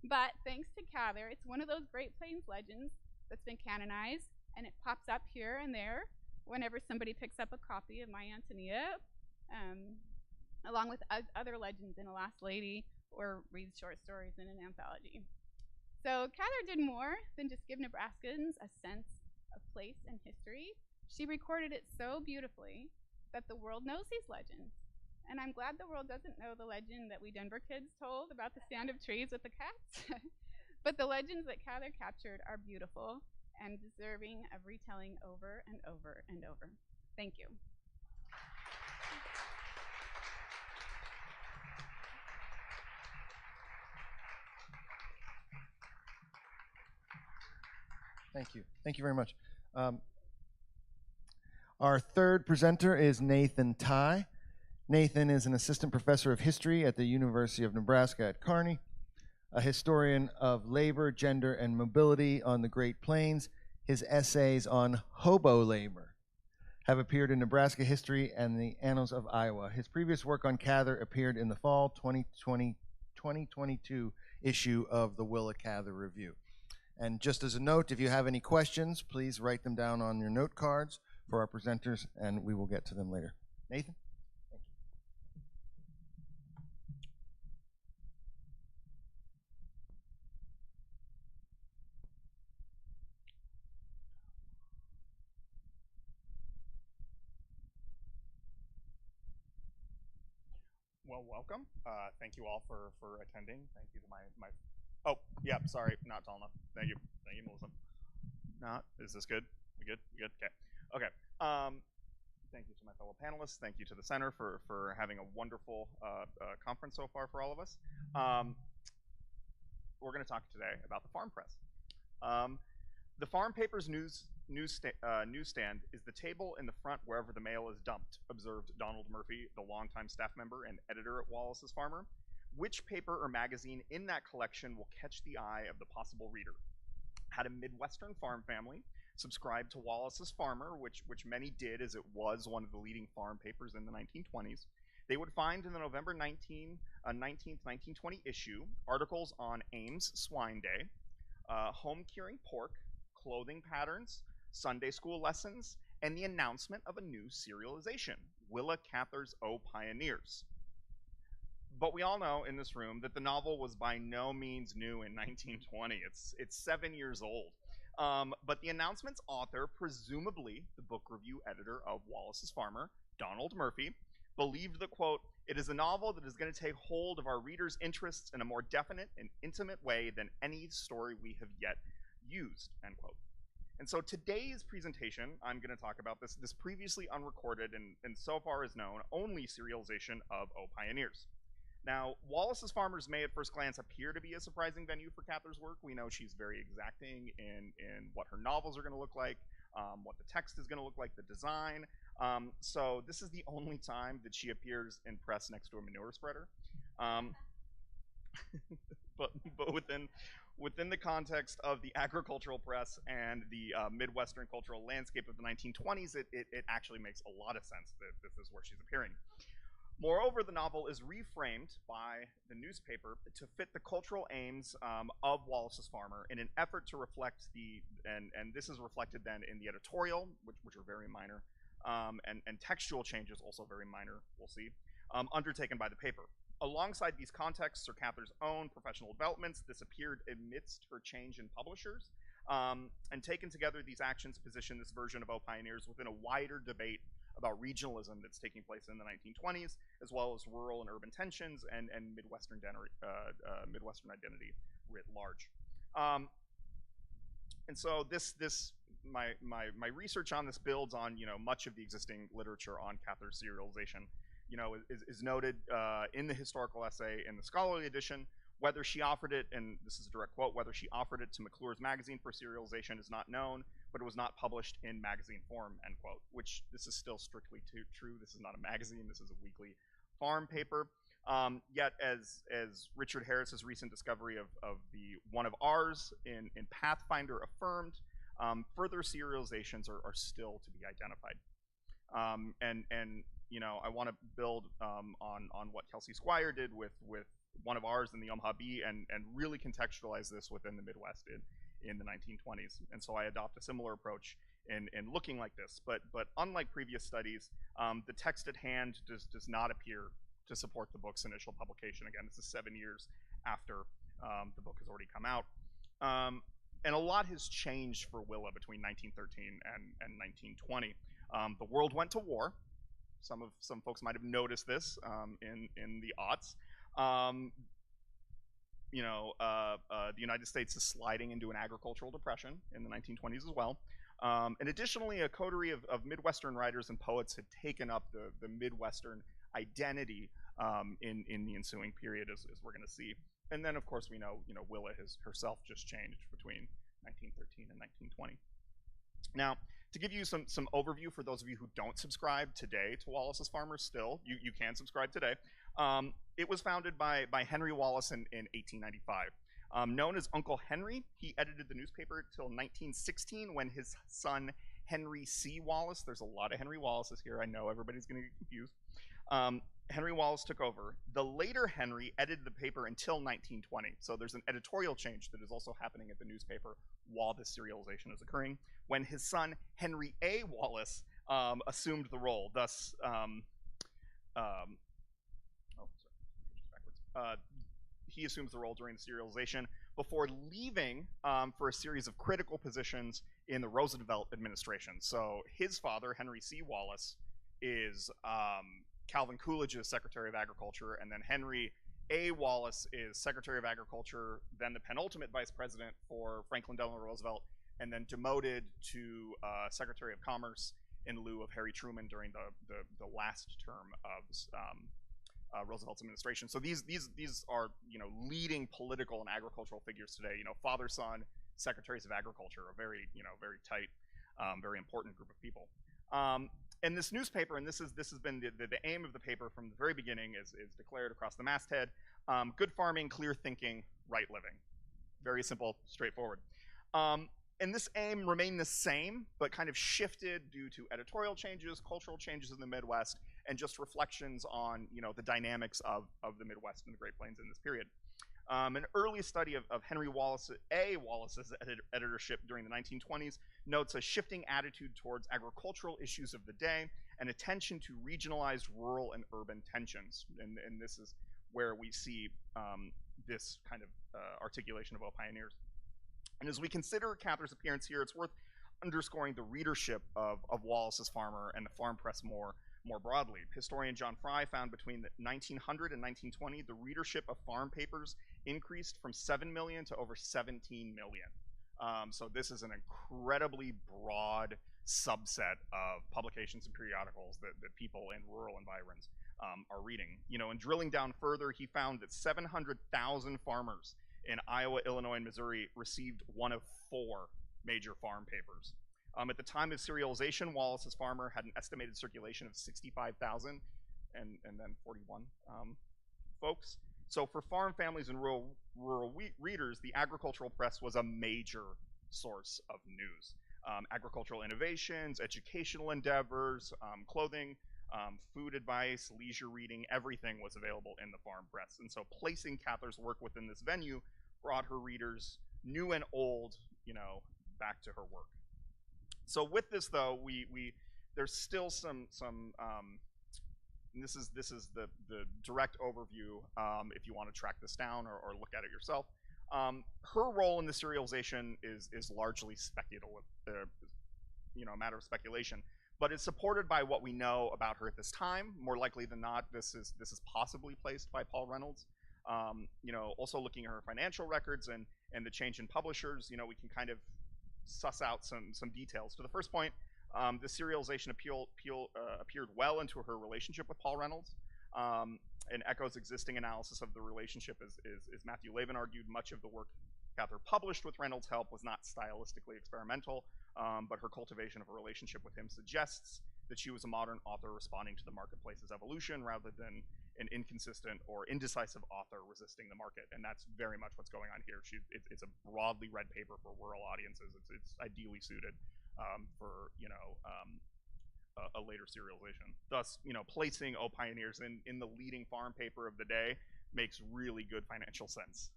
[SPEAKER 3] But thanks to Cather, it's one of those Great Plains legends that's been canonized, and it pops up here and there whenever somebody picks up a copy of My Antonia, along with other legends in A Lost Lady or reads short stories in an anthology. So Cather did more than just give Nebraskans a sense of place and history. She recorded it so beautifully that the world knows these legends. And I'm glad the world doesn't know the legend that we Denver kids told about the stand of trees with the cats. But the legends that Cather captured are beautiful and deserving of retelling over and over and over. Thank you.
[SPEAKER 1] Thank you. Thank you very much. Our third presenter is Nathan Tye. Nathan is an assistant professor of history at the University of Nebraska at Kearney, a historian of labor, gender, and mobility on the Great Plains. His essays on hobo labor have appeared in Nebraska History and the Annals of Iowa. His previous work on Cather appeared in the fall 2022 issue of the Willa Cather Review. And just as a note, if you have any questions, please write them down on your note cards for our presenters, and we will get to them later. Nathan? Thank you.
[SPEAKER 4] Well, welcome. Thank you all for attending. Thank you to my oh, yeah, sorry, not tall enough. Thank you, Melissa. Not, is this good? We good? We good? Okay. Thank you to my fellow panelists. Thank you to the center for having a wonderful conference so far for all of us. We're going to talk today about the farm press. The farm paper's newsstand is the table in the front wherever the mail is dumped, observed Donald Murphy, the longtime staff member and editor at Wallace's Farmer. Which paper or magazine in that collection will catch the eye of the possible reader? Had a Midwestern farm family subscribe to Wallace's Farmer, which many did as it was one of the leading farm papers in the 1920s, they would find in the November 19th, 1920 issue articles on Ames Swine Day, home curing pork, clothing patterns, Sunday school lessons, and the announcement of a new serialization, Willa Cather's O Pioneers. But we all know in this room that the novel was by no means new in 1920. It's 7 years old. But the announcement's author, presumably the book review editor of Wallace's Farmer, Donald Murphy, believed that, quote, "It is a novel that is going to take hold of our readers' interests in a more definite and intimate way than any story we have yet used," end quote. And so today's presentation, I'm going to talk about this previously unrecorded and so far as known, only serialization of O Pioneers. Now, Wallace's Farmers may at first glance appear to be a surprising venue for Cather's work. We know she's very exacting in what her novels are going to look like, what the text is going to look like, the design. So this is the only time that she appears in press next to a manure spreader. But within the context of the agricultural press and the Midwestern cultural landscape of the 1920s, it actually makes a lot of sense that this is where she's appearing. Moreover, the novel is reframed by the newspaper to fit the cultural aims of Wallace's Farmer in an effort to reflect and this is reflected then in the editorial, which are very minor, and textual changes, also very minor, we'll see, undertaken by the paper. Alongside these contexts are Cather's own professional developments. This appeared amidst her change in publishers. And taken together, these actions position this version of O Pioneers within a wider debate about regionalism that's taking place in the 1920s, as well as rural and urban tensions and Midwestern identity writ large. And so my research on this builds on much of the existing literature on Cather's serialization. Is noted in the historical essay in the scholarly edition. Whether she offered it, and this is a direct quote, whether she offered it to McClure's magazine for serialization is not known, but it was not published in magazine form, end quote, which this is still strictly true. This is not a magazine, this is a weekly farm paper. Yet, as Richard Harris's recent discovery of the one of ours in Pathfinder affirmed, further serializations are still to be identified. I want to build on what Kelsey Squire did with one of ours in the Omaha Bee and really contextualize this within the Midwest in the 1920s. And so I adopt a similar approach in looking like this. But unlike previous studies, the text at hand does not appear to support the book's initial publication. Again, this is 7 years after the book has already come out. And a lot has changed for Willa between 1913 and 1920. The world went to war. Some folks might have noticed this in the aughts. The United States is sliding into an agricultural depression in the 1920s as well. And additionally, a coterie of Midwestern writers and poets had taken up the Midwestern identity in the ensuing period, as we're going to see. And then, of course, we know Willa has herself just changed between 1913 and 1920. Now, to give you some overview for those of you who don't subscribe today to Wallace's Farmer still, you can subscribe today. It was founded by Henry Wallace in 1895. Known as Uncle Henry, he edited the newspaper till 1916 when his son Henry C. Wallace, there's a lot of Henry Wallaces here, I know everybody's going to get confused, Henry Wallace took over. The later Henry edited the paper until 1920. So there's an editorial change that is also happening at the newspaper while this serialization is occurring, when his son Henry A. Wallace assumed the role. Thus, he assumes the role during the serialization before leaving for a series of critical positions in the Roosevelt administration. So his father, Henry C. Wallace, is Calvin Coolidge's Secretary of Agriculture, and then Henry A. Wallace is Secretary of Agriculture, then the penultimate Vice President for Franklin Delano Roosevelt, and then demoted to Secretary of Commerce in lieu of Harry Truman during the last term of Roosevelt's administration. So these are leading political and agricultural figures today. Father, son, secretaries of agriculture, a very very tight, very important group of people. And this newspaper, and this has been the aim of the paper from the very beginning, is declared across the masthead: good farming, clear thinking, right living. Very simple, straightforward. And this aim remained the same, but kind of shifted due to editorial changes, cultural changes in the Midwest, and just reflections on the dynamics of the Midwest and the Great Plains in this period. An early study of Henry Wallace's editorship during the 1920s notes a shifting attitude towards agricultural issues of the day and attention to regionalized rural and urban tensions. And this is where we see this kind of articulation of pioneers. And as we consider Cather's appearance here, it's worth underscoring the readership of Wallace's Farmer and the farm press more broadly. Historian John Fry found between 1900 and 1920, the readership of farm papers increased from 7 million to over 17 million. So this is an incredibly broad subset of publications and periodicals that people in rural environs are reading. You know, and drilling down further, he found that 700,000 farmers in Iowa, Illinois, and Missouri received one of 4 major farm papers. At the time of serialization, Wallace's Farmer had an estimated circulation of 65,000 and then 41 folks. So for farm families and rural readers, the agricultural press was a major source of news. Agricultural innovations, educational endeavors, clothing, food advice, leisure reading, everything was available in the farm press. And so placing Cather's work within this venue brought her readers, new and old, you know, back to her work. So with this though, there's still some and this is the direct overview if you want to track this down or look at it yourself. Her role in the serialization is largely speculative, you know, a matter of speculation, but it's supported by what we know about her at this time. More likely than not, this is possibly placed by Paul Reynolds. You know, also looking at her financial records and the change in publishers, you know, we can kind of suss out some details. To the first point, the serialization appeared well into her relationship with Paul Reynolds, and echoes existing analysis of the relationship. As Matthew Lavin argued, much of the work Cather published with Reynolds' help was not stylistically experimental, but her cultivation of a relationship with him suggests that she was a modern author responding to the marketplace's evolution rather than an inconsistent or indecisive author resisting the market. And that's very much what's going on here. It's a broadly read paper for rural audiences. It's ideally suited for, you know, a later serialization. Thus, you know, placing O Pioneers in the leading farm paper of the day makes really good financial sense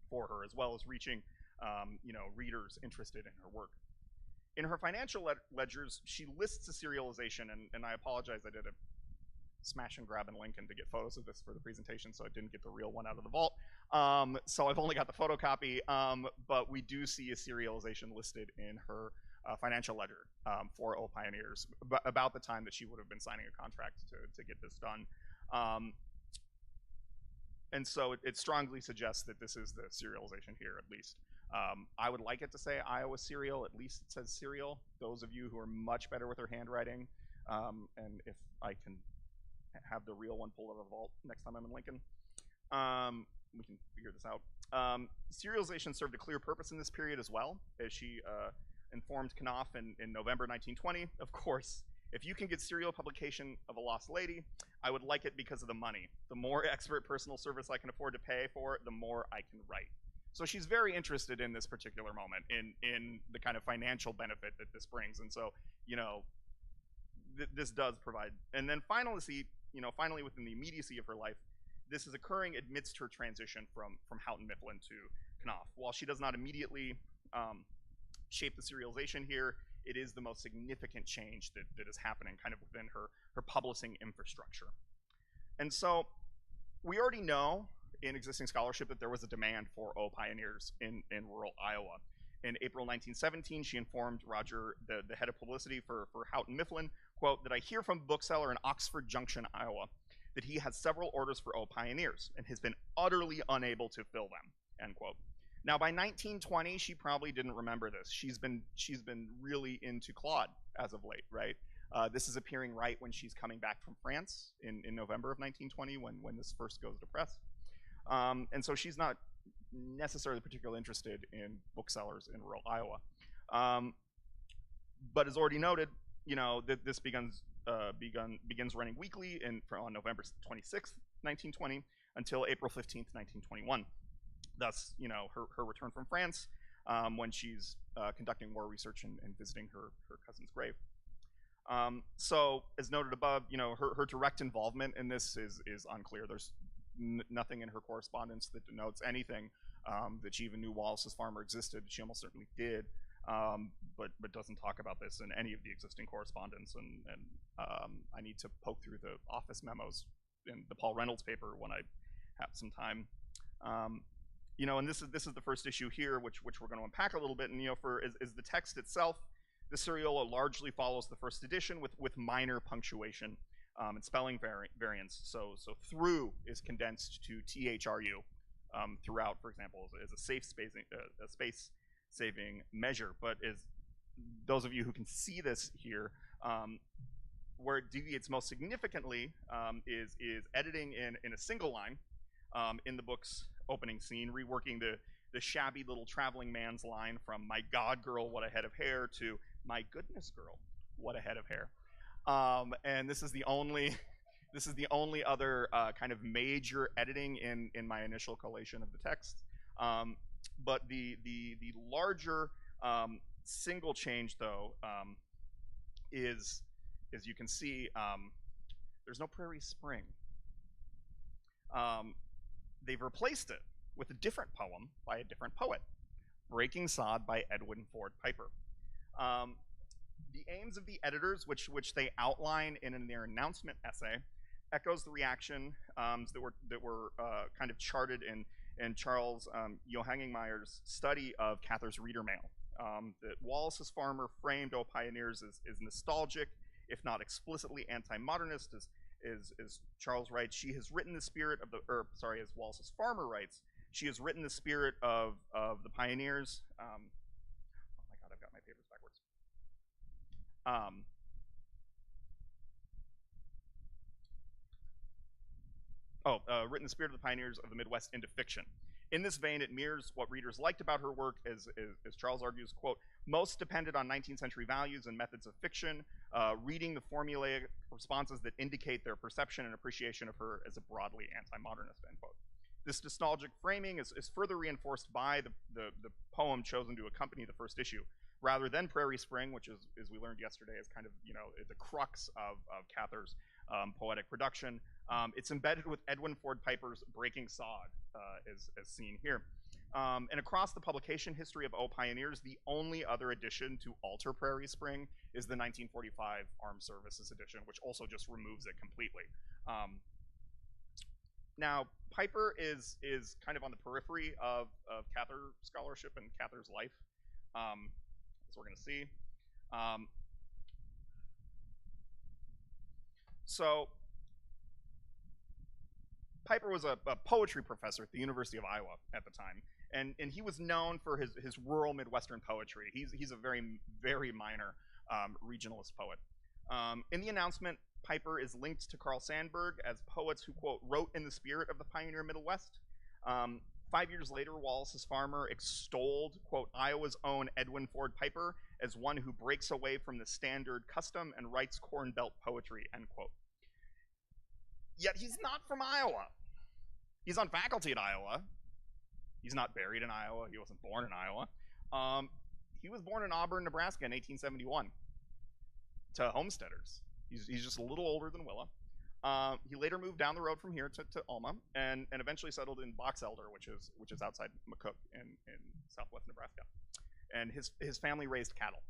[SPEAKER 4] for her, as well as reaching, you know, readers interested in her work. In her financial ledgers, she lists a serialization, and I apologize, I did a smash and grab in Lincoln to get photos of this for the presentation, so I didn't get the real one out of the vault. So I've only got the photocopy, but we do see a serialization listed in her financial ledger for O Pioneers about the time that she would have been signing a contract to get this done. And so it strongly suggests that this is the serialization here, at least. I would like it to say Iowa Serial, at least it says Serial. Those of you who are much better with her handwriting, and if I can have the real one pulled out of the vault next time I'm in Lincoln, we can figure this out. Serialization served a clear purpose in this period as well, as she informed Knopf in November 1920. Of course, if you can get serial publication of A Lost Lady, I would like it because of the money. The more expert personal service I can afford to pay for, the more I can write. So she's very interested in this particular moment, in the kind of financial benefit that this brings. And so, you know, this does provide. And then finally, you know, finally within the immediacy of her life, this is occurring amidst her transition from Houghton Mifflin to Knopf. While she does not immediately shape the serialization here, it is the most significant change that is happening kind of within her publishing infrastructure. And so we already know in existing scholarship that there was a demand for O Pioneers in rural Iowa. In April 1917, she informed Roger, the head of publicity for Houghton Mifflin, quote, that I hear from a bookseller in Oxford Junction, Iowa, that he has several orders for O Pioneers and has been utterly unable to fill them, end quote. Now, by 1920, she probably didn't remember this. She's been really into Claude as of late, right? This is appearing right when she's coming back from France in November of 1920 when this first goes to press. And so she's not necessarily particularly interested in booksellers in rural Iowa. But as already noted, you know, this begins running weekly on November 26th, 1920 until April 15th, 1921. Thus, you know, her return from France when she's conducting more research and visiting her cousin's grave. So, as noted above, you know, her direct involvement in this is unclear. There's nothing in her correspondence that denotes anything that she even knew Wallace's Farmer existed. She almost certainly did, but doesn't talk about this in any of the existing correspondence. And I need to poke through the office memos in the Paul Reynolds paper when I have some time. You know, and this is the first issue here, which we're going to unpack a little bit. And you know, for is the text itself, the serial largely follows the first edition with minor punctuation and spelling variants. So through is condensed to thru throughout, for example, is a space saving measure. But as those of you who can see this here, where it deviates most significantly is editing in a single line in the book's opening scene, reworking the shabby little traveling man's line from "My God, girl, what a head of hair" to "My goodness, girl, what a head of hair." And this is the only other kind of major editing in my initial collation of the text. But the larger single change, though, is, as you can see, there's no Prairie Spring. They've replaced it with a different poem by a different poet, Breaking Sod by Edwin Ford Piper. The aims of the editors, which they outline in their announcement essay, echoes the reaction that were kind of charted in Charles Johangmeyer's study of Cather's reader mail. That Wallace's farmer framed O Pioneers as nostalgic, if not explicitly anti-modernist, as Charles writes, she has written the spirit of as Wallace's farmer writes, she has written the spirit of the pioneers. Oh my God, I've got my papers backwards. Written the spirit of the pioneers of the Midwest into fiction. In this vein, it mirrors what readers liked about her work, as Charles argues, quote, most depended on 19th century values and methods of fiction, reading the formulaic responses that indicate their perception and appreciation of her as a broadly anti-modernist, end quote. This nostalgic framing is further reinforced by the poem chosen to accompany the first issue. Rather than Prairie Spring, which is, as we learned yesterday, is kind of, you know, the crux of Cather's poetic production, it's embedded with Edwin Ford Piper's Breaking Sod, as seen here. And across the publication history of O Pioneers, the only other edition to alter Prairie Spring is the 1945 Armed Services edition, which also just removes it completely. Now, Piper is kind of on the periphery of Cather scholarship and Cather's life, as we're going to see. So Piper was a poetry professor at the University of Iowa at the time, and he was known for his rural Midwestern poetry. He's a very, very minor regionalist poet. In the announcement, Piper is linked to Carl Sandburg as poets who, quote, wrote in the spirit of the pioneer Middle West. 5 years later, Wallace's farmer extolled, quote, Iowa's own Edwin Ford Piper as one who breaks away from the standard custom and writes Corn Belt poetry, end quote. Yet he's not from Iowa. He's on faculty at Iowa. He's not buried in Iowa. He wasn't born in Iowa. He was born in Auburn, Nebraska in 1871 to homesteaders. He's just a little older than Willa. He later moved down the road from here to Alma and eventually settled in Box Elder, which is outside McCook in southwest Nebraska. And his family raised cattle.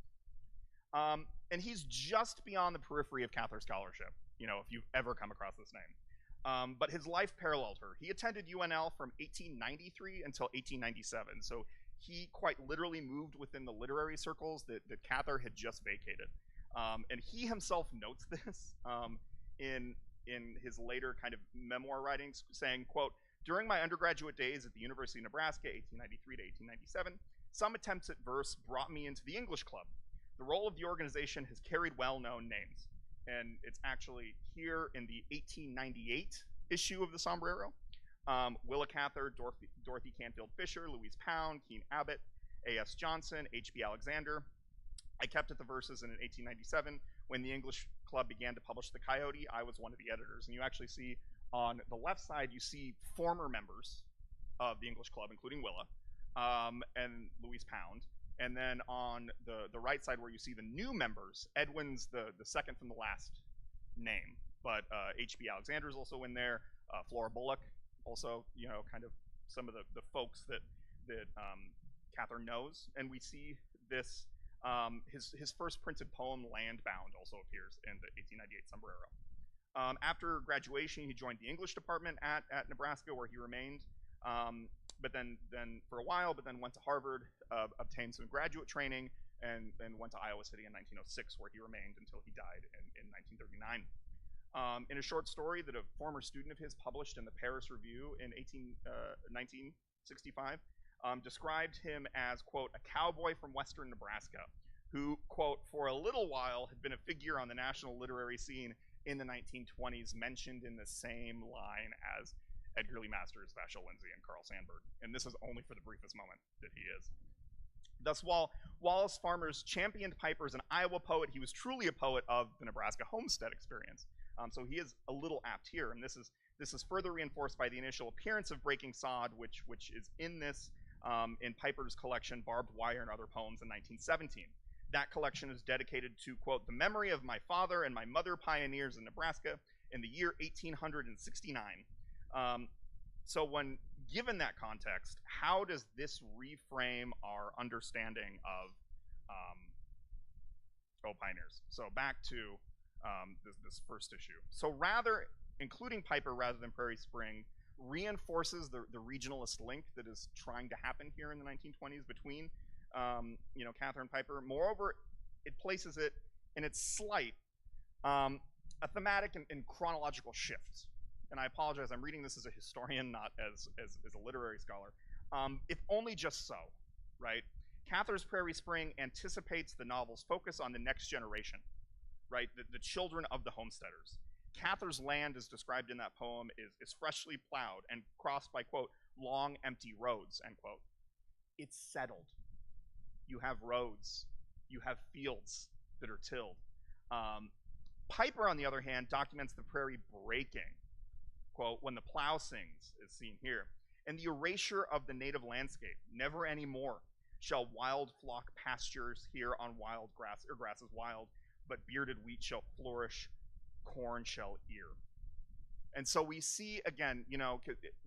[SPEAKER 4] And he's just beyond the periphery of Cather scholarship, you know, if you've ever come across this name. But his life paralleled her. He attended UNL from 1893 until 1897, so he quite literally moved within the literary circles that Cather had just vacated. And he himself notes this in his later kind of memoir writings, saying, quote, during my undergraduate days at the University of Nebraska, 1893 to 1897, some attempts at verse brought me into the English Club. The role of the organization has carried well-known names. And it's actually here in the 1898 issue of the Sombrero. Willa Cather, Dorothy Canfield Fisher, Louise Pound, Keen Abbott, A.S. Johnson, H.B. Alexander. I kept at the verses, and in 1897, when the English Club began to publish The Coyote, I was one of the editors. And you actually see on the left side, you see former members of the English Club, including Willa and Louise Pound. And then on the right side where you see the new members, Edwin's the second from the last name, but H.B. Alexander's also in there, Flora Bullock also, you know, kind of some of the folks that Cather knows. And we see this, his first printed poem, Landbound, also appears in the 1898 Sombrero. After graduation, he joined the English department at Nebraska, where he remained. But then for a while, but then went to Harvard, obtained some graduate training, and went to Iowa City in 1906, where he remained until he died in 1939. In a short story that a former student of his published in the Paris Review in 1965, described him as, quote, a cowboy from western Nebraska, who, quote, for a little while had been a figure on the national literary scene in the 1920s, mentioned in the same line as Edgar Lee Masters, Vachel Lindsay, and Carl Sandburg. And this is only for the briefest moment that he is. Thus, while Wallace Farmers championed Piper as an Iowa poet, he was truly a poet of the Nebraska homestead experience. So he is a little apt here, and this is further reinforced by the initial appearance of Breaking Sod, which is in this in Piper's collection Barbed Wire and Other Poems in 1917. That collection is dedicated to, quote, the memory of my father and my mother pioneers in Nebraska in the year 1869. So when given that context, how does this reframe our understanding of pioneers? So back to this first issue. So including Piper rather than Prairie Spring reinforces the regionalist link that is trying to happen here in the 1920s between Cather and Piper. Moreover, it places it in its slight a thematic and chronological shift. And I apologize, I'm reading this as a historian, not as a literary scholar. If only just so, right? Cather's Prairie Spring anticipates the novel's focus on the next generation, right? The children of the homesteaders. Cather's land, as described in that poem, is freshly plowed and crossed by, quote, long empty roads, end quote. It's settled. You have roads. You have fields that are tilled. Piper, on the other hand, documents the prairie breaking, quote, when the plow sings, is seen here, and the erasure of the native landscape. Never any more shall wild flock pastures here on wild grass, or grass is wild, but bearded wheat shall flourish, corn shall ear. And so we see, again,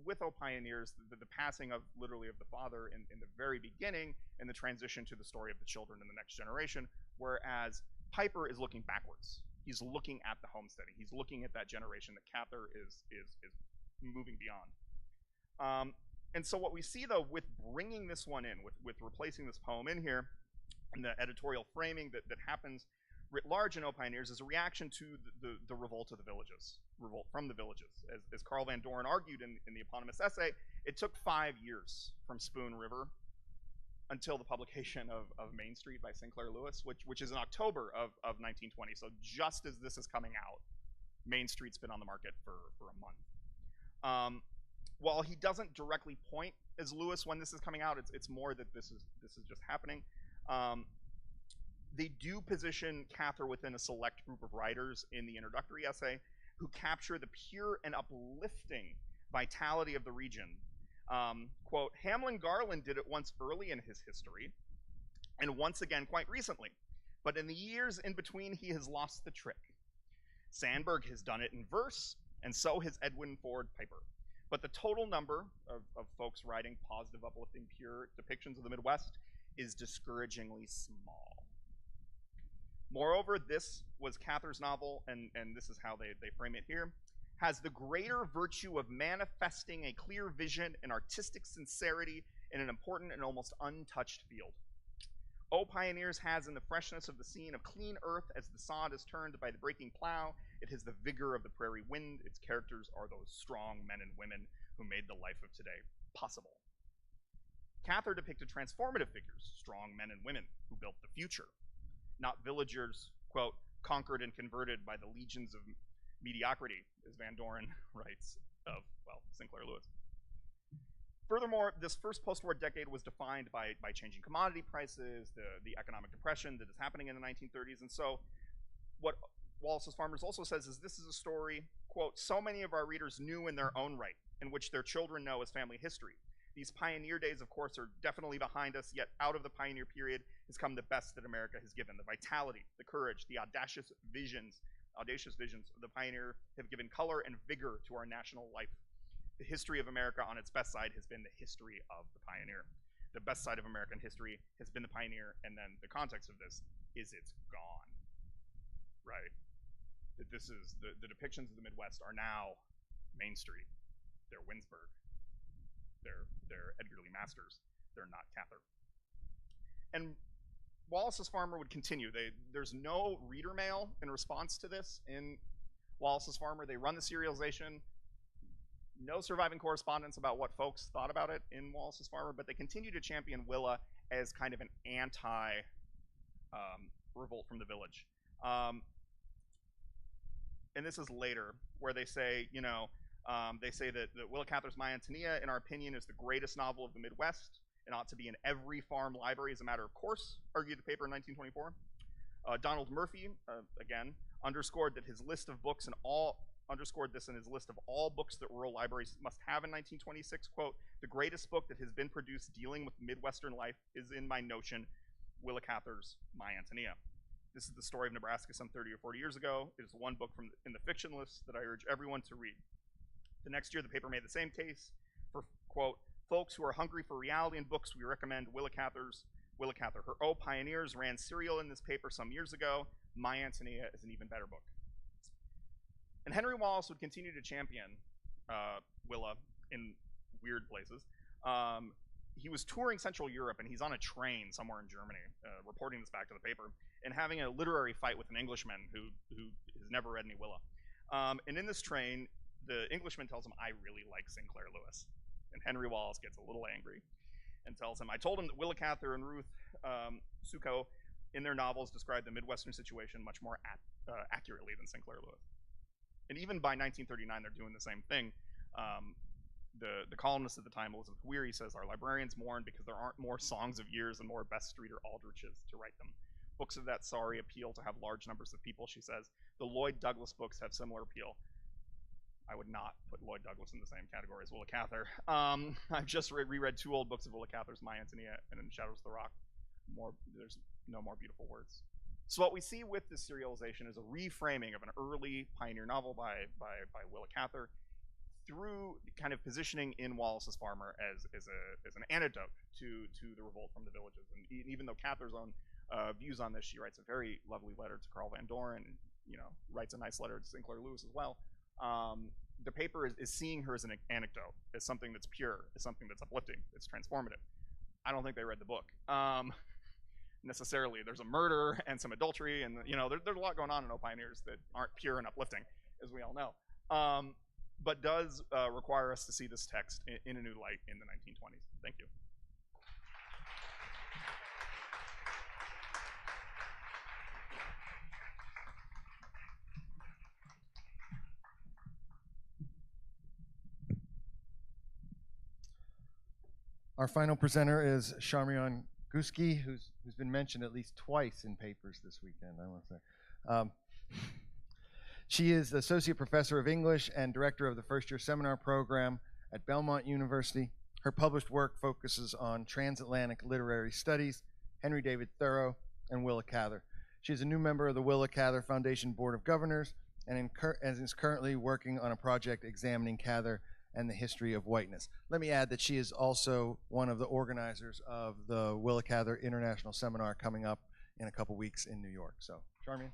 [SPEAKER 4] with O Pioneers, the passing of, literally, of the father in the very beginning, and the transition to the story of the children in the next generation, whereas Piper is looking backwards. He's looking at the homesteading. He's looking at that generation that Cather is moving beyond. And so what we see, though, with bringing this one in, with replacing this poem in here, and the editorial framing that happens writ large in O Pioneers, is a reaction to the revolt of the villages, revolt from the villages. As Carl Van Doren argued in the eponymous essay, it took 5 years from Spoon River until the publication of Main Street by Sinclair Lewis, which is in October of 1920. So just as this is coming out, Main Street's been on the market for a month. While he doesn't directly point as Lewis when this is coming out, it's more that this is just happening. They do position Cather within a select group of writers in the introductory essay who capture the pure and uplifting vitality of the region. Quote, Hamlin Garland did it once early in his history, and once again quite recently. But in the years in between, he has lost the trick. Sandburg has done it in verse, and so has Edwin Ford Piper. But the total number of folks writing positive, uplifting, pure depictions of the Midwest is discouragingly small. Moreover, this was Cather's novel, and this is how they frame it here, has the greater virtue of manifesting a clear vision and artistic sincerity in an important and almost untouched field. O Pioneers has in the freshness of the scene of clean earth as the sod is turned by the breaking plow. It has the vigor of the prairie wind. Its characters are those strong men and women who made the life of today possible. Cather depicted transformative figures, strong men and women who built the future, not villagers, quote, conquered and converted by the legions of mediocrity, as Van Doren writes of, well, Sinclair Lewis. Furthermore, this first post-war decade was defined by changing commodity prices, the economic depression that is happening in the 1930s, and so what Wallace's Farmers also says is this is a story, quote, so many of our readers knew in their own right, in which their children know as family history. These pioneer days, of course, are definitely behind us, yet out of the pioneer period has come the best that America has given. The vitality, the courage, the audacious visions of the pioneer have given color and vigor to our national life. The history of America on its best side has been the history of the pioneer. The best side of American history has been the pioneer, and then the context of this is it's gone, right? that this is the depictions of the Midwest are now Main Street. They're Winsburg. They're Edgar Lee Masters. They're not Cather. And Wallace's Farmer would continue. There's no reader mail in response to this in Wallace's Farmer. They run the serialization. No surviving correspondence about what folks thought about it in Wallace's Farmer, but they continue to champion Willa as kind of an anti-revolt from the village. And this is later, where they say, they say that Willa Cather's My Antonia, in our opinion, is the greatest novel of the Midwest and ought to be in every farm library as a matter of course, argued the paper in 1924. Donald Murphy, again, underscored this in his list of all books that rural libraries must have in 1926. Quote, the greatest book that has been produced dealing with Midwestern life is, in my notion, Willa Cather's My Antonia. This is the story of Nebraska some 30 or 40 years ago. It is one book in the fiction list that I urge everyone to read. The next year, the paper made the same case for, quote, folks who are hungry for reality in books, we recommend Willa Cather. Her O Pioneers ran serial in this paper some years ago. My Antonia is an even better book. And Henry Wallace would continue to champion Willa in weird places. He was touring Central Europe, and he's on a train somewhere in Germany, reporting this back to the paper, and having a literary fight with an Englishman who has never read any Willa. And in this train, the Englishman tells him, I really like Sinclair Lewis. And Henry Wallace gets a little angry and tells him, I told him that Willa Cather and Ruth Succo in their novels describe the Midwestern situation much more accurately than Sinclair Lewis. And even by 1939, they're doing the same thing. The columnist at the time, Elizabeth Weary, says, our librarians mourn because there aren't more Songs of Years and more Best Street or Aldriches to write them. Books of that sorry appeal to have large numbers of people, she says. The Lloyd Douglas books have similar appeal. I would not put Lloyd Douglas in the same category as Willa Cather. I've just reread 2 old books of Willa Cather's My Antonia and In Shadows of the Rock. There's no more beautiful words. So what we see with this serialization is a reframing of an early pioneer novel by Willa Cather through kind of positioning in Wallace's Farmer as an antidote to the revolt from the villages. And even though Cather's own views on this, she writes a very lovely letter to Carl Van Doren, and writes a nice letter to Sinclair Lewis as well. The paper is seeing her as an anecdote, as something that's pure, as something that's uplifting, it's transformative. I don't think they read the book necessarily. There's a murder and some adultery, and there's a lot going on in O Pioneers that aren't pure and uplifting, as we all know. But does require us to see this text in a new light in the 1920s. Thank you.
[SPEAKER 1] Our final presenter is Charmian Guski, who's been mentioned at least twice in papers this weekend, I want to say. She is the Associate Professor of English and Director of the First Year Seminar Program at Belmont University. Her published work focuses on transatlantic literary studies, Henry David Thoreau, and Willa Cather. She is a new member of the Willa Cather Foundation Board of Governors and is currently working on a project examining Cather and the history of whiteness. Let me add that she is also one of the organizers of the Willa Cather International Seminar coming up in a couple weeks in New York. So, Charmian.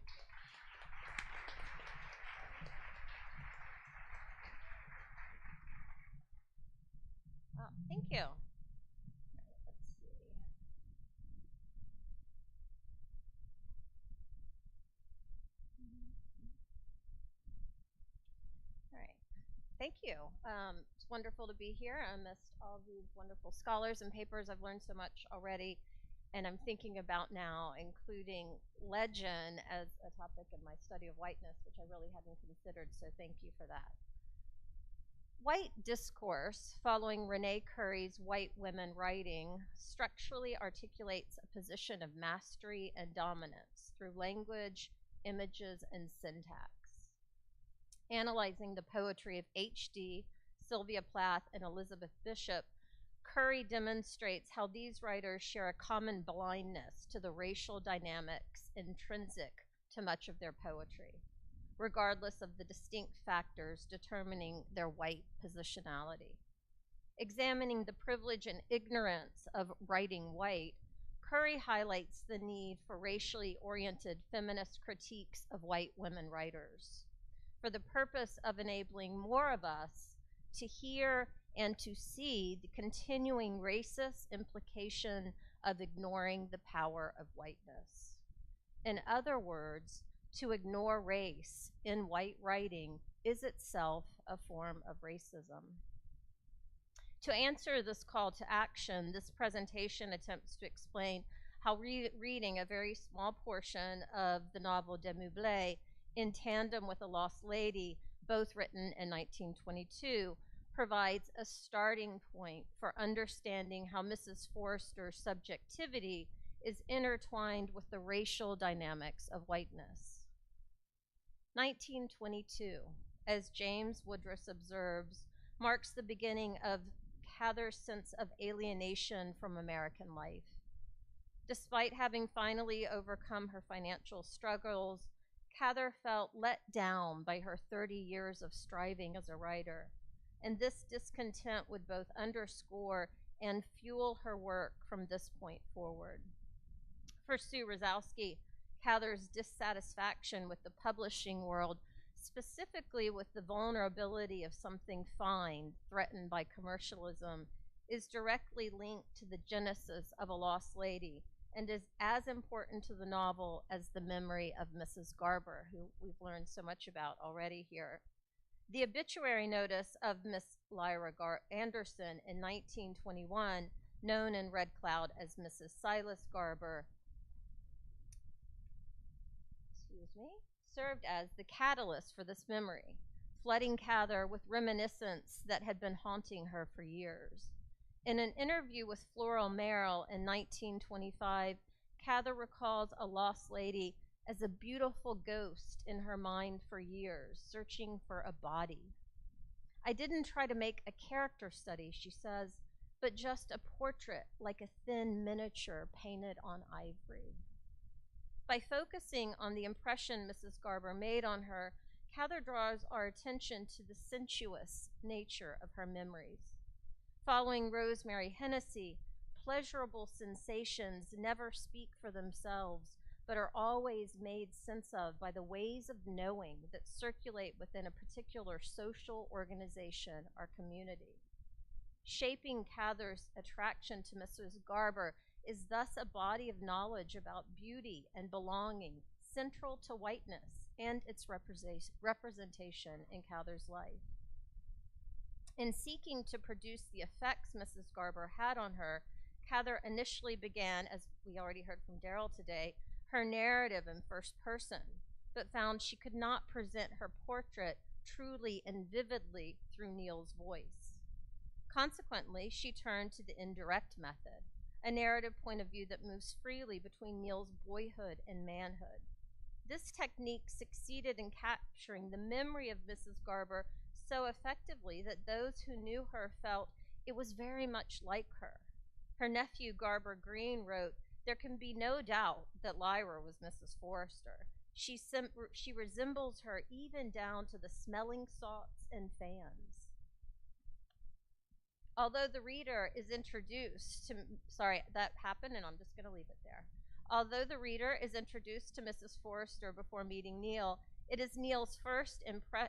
[SPEAKER 5] Oh, thank you. Let's see. All right. Thank you. It's wonderful to be here. I missed all these wonderful scholars and papers. I've learned so much already, and I'm thinking about now including legend as a topic in my study of whiteness, which I really hadn't considered, so thank you for that. White discourse, following Renee Curry's White Women Writing, structurally articulates a position of mastery and dominance through language, images, and syntax. Analyzing the poetry of H.D., Sylvia Plath, and Elizabeth Bishop, Curry demonstrates how these writers share a common blindness to the racial dynamics intrinsic to much of their poetry, regardless of the distinct factors determining their white positionality. Examining the privilege and ignorance of writing white, Curry highlights the need for racially oriented feminist critiques of white women writers for the purpose of enabling more of us to hear and to see the continuing racist implication of ignoring the power of whiteness. In other words, to ignore race in white writing is itself a form of racism. To answer this call to action, this presentation attempts to explain how reading a very small portion of the novel Demeublé in tandem with A Lost Lady, both written in 1922, provides a starting point for understanding how Mrs. Forrester's subjectivity is intertwined with the racial dynamics of whiteness. 1922, as James Woodruff observes, marks the beginning of Cather's sense of alienation from American life. Despite having finally overcome her financial struggles, Cather felt let down by her 30 years of striving as a writer, and this discontent would both underscore and fuel her work from this point forward. For Sue Rosowski, Cather's dissatisfaction with the publishing world, specifically with the vulnerability of something fine threatened by commercialism, is directly linked to the genesis of A Lost Lady and is as important to the novel as the memory of Mrs. Garber, who we've learned so much about already here. The obituary notice of Miss Lyra Anderson in 1921, known in Red Cloud as Mrs. Silas Garber, served as the catalyst for this memory, flooding Cather with reminiscence that had been haunting her for years. In an interview with Floral Merrill in 1925, Cather recalls A Lost Lady as a beautiful ghost in her mind for years, searching for a body. I didn't try to make a character study, she says, but just a portrait like a thin miniature painted on ivory. By focusing on the impression Mrs. Garber made on her, Cather draws our attention to the sensuous nature of her memories. Following Rosemary Hennessy, pleasurable sensations never speak for themselves, but are always made sense of by the ways of knowing that circulate within a particular social organization or community. Shaping Cather's attraction to Mrs. Garber is thus a body of knowledge about beauty and belonging, central to whiteness and its representation in Cather's life. In seeking to produce the effects Mrs. Garber had on her, Cather initially began, as we already heard from Daryl today, her narrative in first person, but found she could not present her portrait truly and vividly through Neil's voice. Consequently, she turned to the indirect method, a narrative point of view that moves freely between Neil's boyhood and manhood. This technique succeeded in capturing the memory of Mrs. Garber so effectively that those who knew her felt it was very much like her. Her nephew Garber Green wrote, "There can be no doubt that Lyra was Mrs. Forrester. She resembles her even down to the smelling salts and fans." Although the reader is introduced to, sorry, that happened and I'm just going to leave it there. Although the reader is introduced to Mrs. Forrester before meeting Neil, it is Neil's first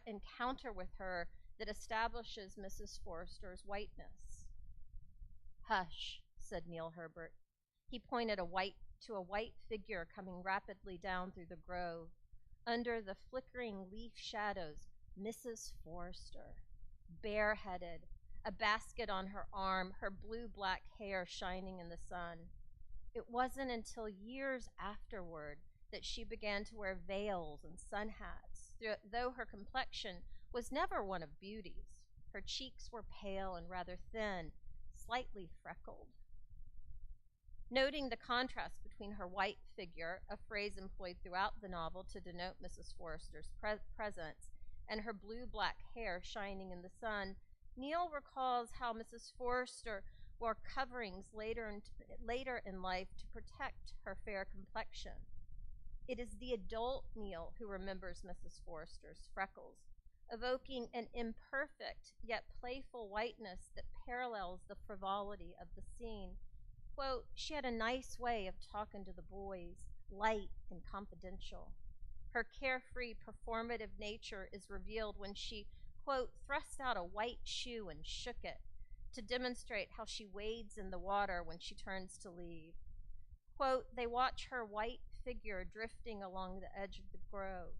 [SPEAKER 5] encounter with her that establishes Mrs. Forrester's whiteness. "Hush," said Neil Herbert. He pointed to a white figure coming rapidly down through the grove. Under the flickering leaf shadows, Mrs. Forrester, bareheaded, a basket on her arm, her blue-black hair shining in the sun. It wasn't until years afterward that she began to wear veils and sun hats, though her complexion was never one of beauty's. Her cheeks were pale and rather thin, slightly freckled. Noting the contrast between her white figure, a phrase employed throughout the novel to denote Mrs. Forrester's presence, and her blue-black hair shining in the sun, Neil recalls how Mrs. Forrester wore coverings later in life to protect her fair complexion. It is the adult Neil who remembers Mrs. Forrester's freckles, evoking an imperfect yet playful whiteness that parallels the frivolity of the scene. Quote, she had a nice way of talking to the boys, light and confidential. Her carefree, performative nature is revealed when she, quote, thrust out a white shoe and shook it to demonstrate how she wades in the water when she turns to leave. Quote, they watch her white figure drifting along the edge of the grove,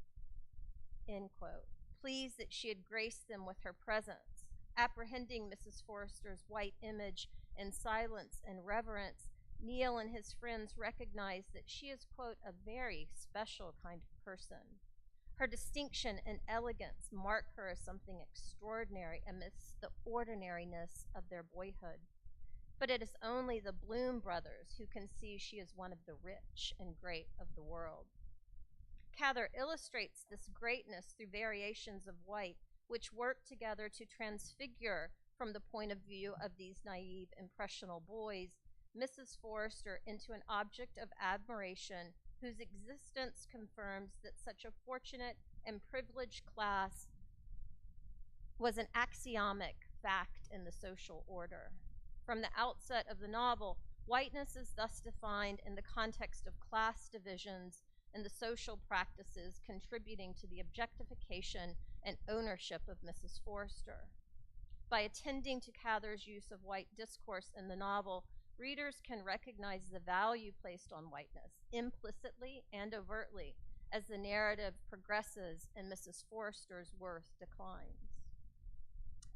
[SPEAKER 5] end quote, pleased that she had graced them with her presence. Apprehending Mrs. Forrester's white image in silence and reverence, Neil and his friends recognize that she is, quote, a very special kind of person. Her distinction and elegance mark her as something extraordinary amidst the ordinariness of their boyhood. But it is only the Bloom brothers who can see she is one of the rich and great of the world. Cather illustrates this greatness through variations of white, which work together to transfigure, from the point of view of these naive, impressionable boys, Mrs. Forrester into an object of admiration whose existence confirms that such a fortunate and privileged class was an axiomatic fact in the social order. From the outset of the novel, whiteness is thus defined in the context of class divisions and the social practices contributing to the objectification and ownership of Mrs. Forrester. By attending to Cather's use of white discourse in the novel, readers can recognize the value placed on whiteness, implicitly and overtly, as the narrative progresses and Mrs. Forrester's worth declines.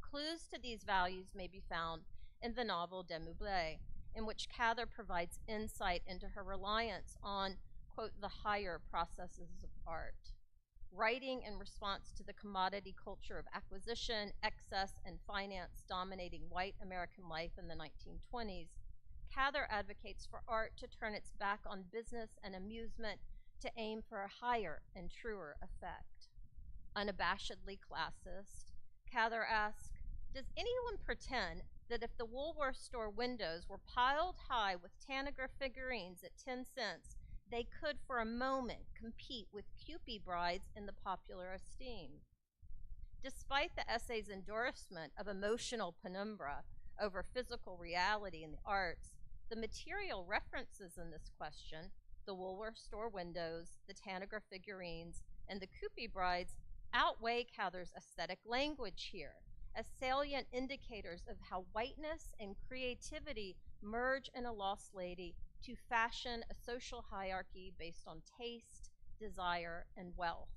[SPEAKER 5] Clues to these values may be found in the novel Demoublé, in which Cather provides insight into her reliance on, quote, the higher processes of art. Writing in response to the commodity culture of acquisition, excess, and finance dominating white American life in the 1920s, Cather advocates for art to turn its back on business and amusement to aim for a higher and truer effect. Unabashedly classist, Cather asks, does anyone pretend that if the Woolworth store windows were piled high with Tanager figurines at 10 cents, they could for a moment compete with Kewpie brides in the popular esteem? Despite the essay's endorsement of emotional penumbra over physical reality in the arts, the material references in this question, the Woolworth store windows, the Tanager figurines, and the Kewpie brides, outweigh Cather's aesthetic language here as salient indicators of how whiteness and creativity merge in a lost lady to fashion a social hierarchy based on taste, desire, and wealth.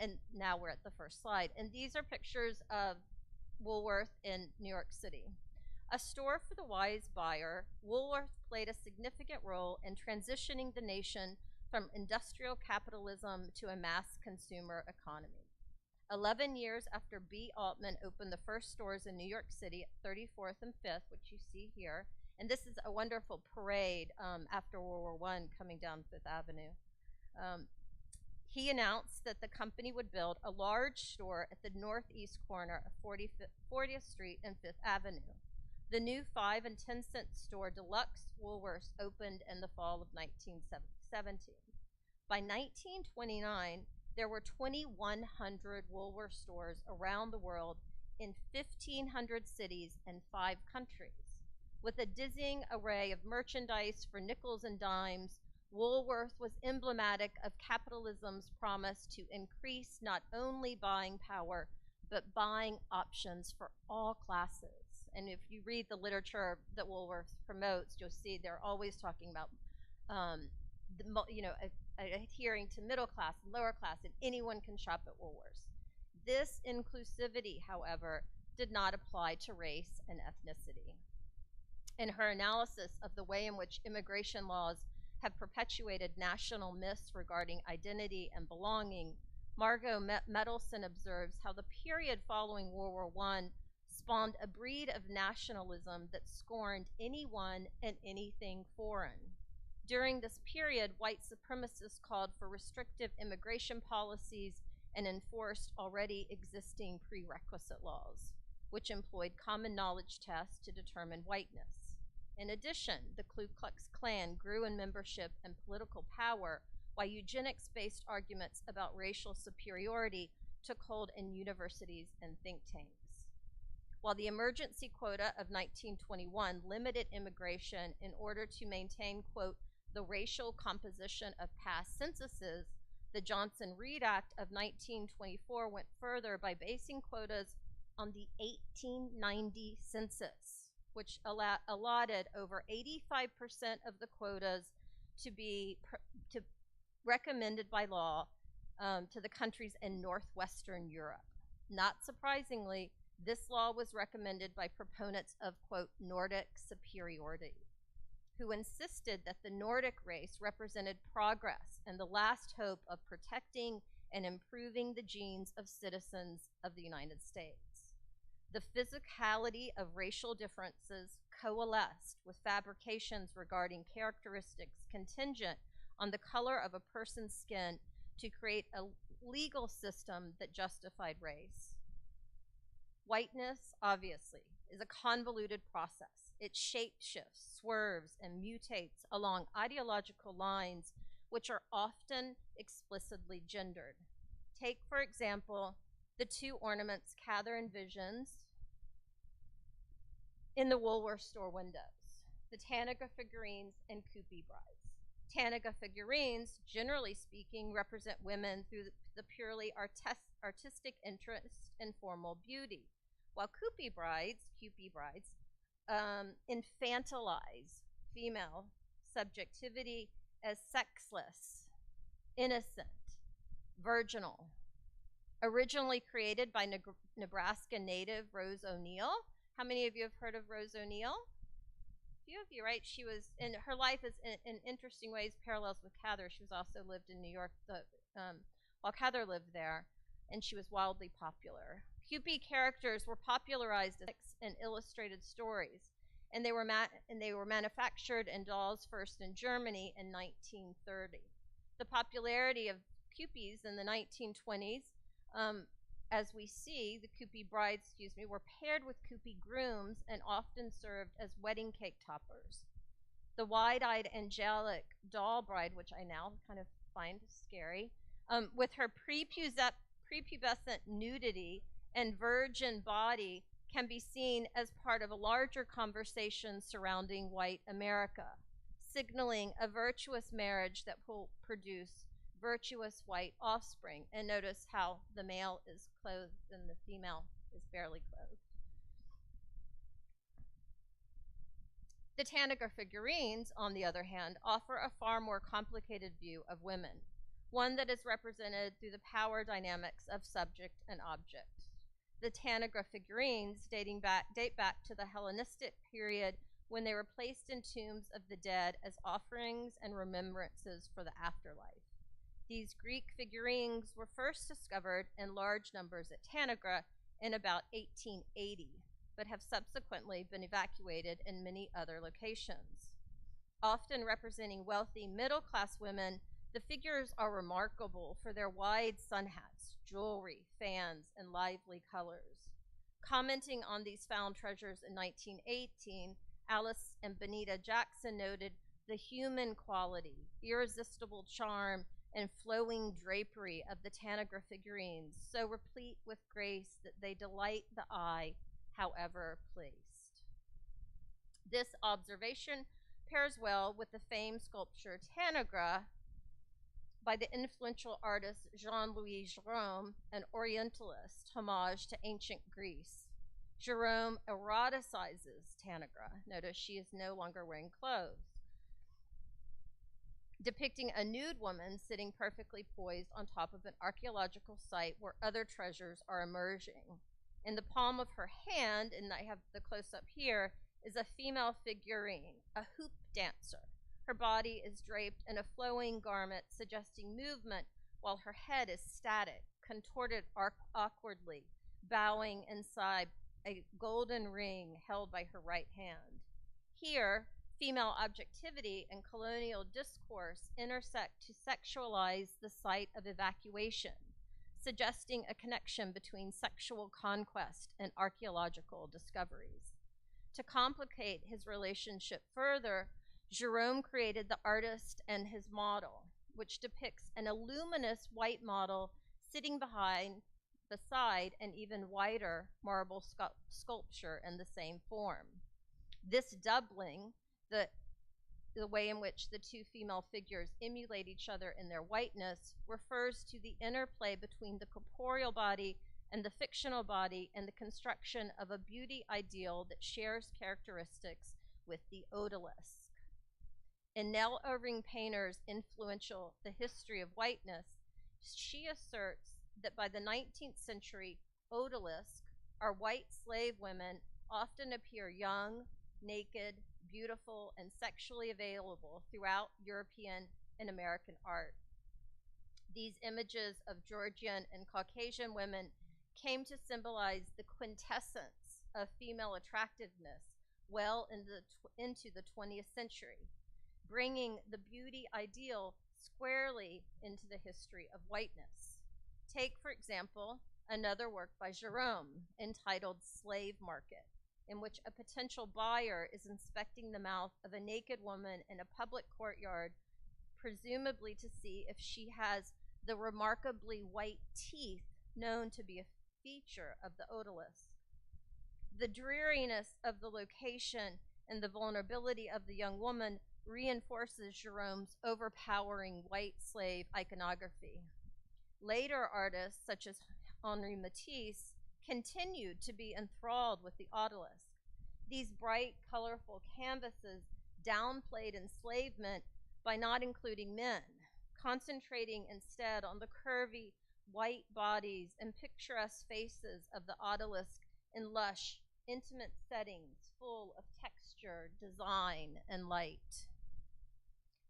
[SPEAKER 5] And now we're at the first slide. And these are pictures of Woolworth in New York City. A store for the wise buyer, Woolworth played a significant role in transitioning the nation from industrial capitalism to a mass consumer economy. 11 years after B. Altman opened the first stores in New York City at 34th and 5th, which you see here, and this is a wonderful parade after World War I coming down Fifth Avenue. He announced that the company would build a large store at the northeast corner of 40th Street and Fifth Avenue. The new 5 and 10 cent store Deluxe Woolworths opened in the fall of 1917. By 1929, there were 2,100 Woolworth stores around the world in 1,500 cities and 5 countries. With a dizzying array of merchandise for nickels and dimes, Woolworth was emblematic of capitalism's promise to increase not only buying power, but buying options for all classes. And if you read the literature that Woolworth promotes, you'll see they're always talking about adhering to middle class and lower class, and anyone can shop at Woolworths. This inclusivity, however, did not apply to race and ethnicity. In her analysis of the way in which immigration laws have perpetuated national myths regarding identity and belonging, Margot Medelson observes how the period following World War I spawned a breed of nationalism that scorned anyone and anything foreign. During this period, white supremacists called for restrictive immigration policies and enforced already existing prerequisite laws, which employed common knowledge tests to determine whiteness. In addition, the Ku Klux Klan grew in membership and political power, while eugenics-based arguments about racial superiority took hold in universities and think tanks. While the emergency quota of 1921 limited immigration in order to maintain, quote, the racial composition of past censuses, the Johnson-Reed Act of 1924 went further by basing quotas on the 1890 census, which allotted over 85% of the quotas to be recommended by law to the countries in northwestern Europe. Not surprisingly, this law was recommended by proponents of, quote, Nordic superiority, who insisted that the Nordic race represented progress and the last hope of protecting and improving the genes of citizens of the United States. The physicality of racial differences coalesced with fabrications regarding characteristics contingent on the color of a person's skin to create a legal system that justified race. Whiteness, obviously, is a convoluted process. It shapeshifts, swerves, and mutates along ideological lines which are often explicitly gendered. Take, for example, the two ornaments Cather envisions in the Woolworth store windows, the Tanaga figurines and Kupi brides. Tanaga figurines, generally speaking, represent women through the purely artistic interest in formal beauty, while Kupi brides infantilize female subjectivity as sexless, innocent, virginal. Originally created by Nebraska native Rose O'Neill. How many of you have heard of Rose O'Neill? A few of you, right? She was, and her life is in interesting ways parallels with Cather. She was also lived in New York while Cather lived there, and she was wildly popular. Kupi characters were popularized in illustrated stories, and they were manufactured in dolls first in Germany in 1930. The popularity of Kupis in the 1920s, as we see, the Kupi brides, were paired with Kupi grooms and often served as wedding cake toppers. The wide-eyed angelic doll bride, which I now kind of find scary, with her prepubescent nudity and virgin body, can be seen as part of a larger conversation surrounding white America, signaling a virtuous marriage that will produce virtuous white offspring. And notice how the male is clothed and the female is barely clothed. The Tanaga figurines, on the other hand, offer a far more complicated view of women, one that is represented through the power dynamics of subject and object. The Tanaga figurines date back to the Hellenistic period, when they were placed in tombs of the dead as offerings and remembrances for the afterlife. These Greek figurines were first discovered in large numbers at Tanagra in about 1880, but have subsequently been evacuated in many other locations. Often representing wealthy middle-class women, the figures are remarkable for their wide sun hats, jewelry, fans, and lively colors. Commenting on these found treasures in 1918, Alice and Benita Jackson noted the human quality, irresistible charm, and flowing drapery of the Tanagra figurines, so replete with grace that they delight the eye, however placed. This observation pairs well with the famed sculpture Tanagra by the influential artist Jean-Louis Gérôme, an Orientalist homage to ancient Greece. Gérôme eroticizes Tanagra. Notice she is no longer wearing clothes, depicting a nude woman sitting perfectly poised on top of an archaeological site where other treasures are emerging. In the palm of her hand, and I have the close-up here, is a female figurine, a hoop dancer. Her body is draped in a flowing garment suggesting movement, while her head is static, contorted awkwardly, bowing inside a golden ring held by her right hand. Here, female objectivity and colonial discourse intersect to sexualize the site of evacuation, suggesting a connection between sexual conquest and archaeological discoveries. To complicate his relationship further, Gérôme created the artist and his model, which depicts an illuminous white model sitting behind beside an even wider marble sculpture in the same form. This doubling, the way in which the two female figures emulate each other in their whiteness, refers to the interplay between the corporeal body and the fictional body and the construction of a beauty ideal that shares characteristics with the odalisque. In Nell Irving Painter's influential The History of Whiteness, she asserts that by the 19th century, odalisques, or white slave women, often appear young, naked, beautiful, and sexually available throughout European and American art. These images of Georgian and Caucasian women came to symbolize the quintessence of female attractiveness well into the 20th century, bringing the beauty ideal squarely into the history of whiteness. Take, for example, another work by Jerome entitled Slave Market, in which a potential buyer is inspecting the mouth of a naked woman in a public courtyard, presumably to see if she has the remarkably white teeth known to be a feature of the odalisque. The dreariness of the location and the vulnerability of the young woman reinforces Jerome's overpowering white slave iconography. Later artists, such as Henri Matisse, continued to be enthralled with the odalisque. These bright, colorful canvases downplayed enslavement by not including men, concentrating instead on the curvy, white bodies and picturesque faces of the odalisque in lush, intimate settings full of texture, design, and light.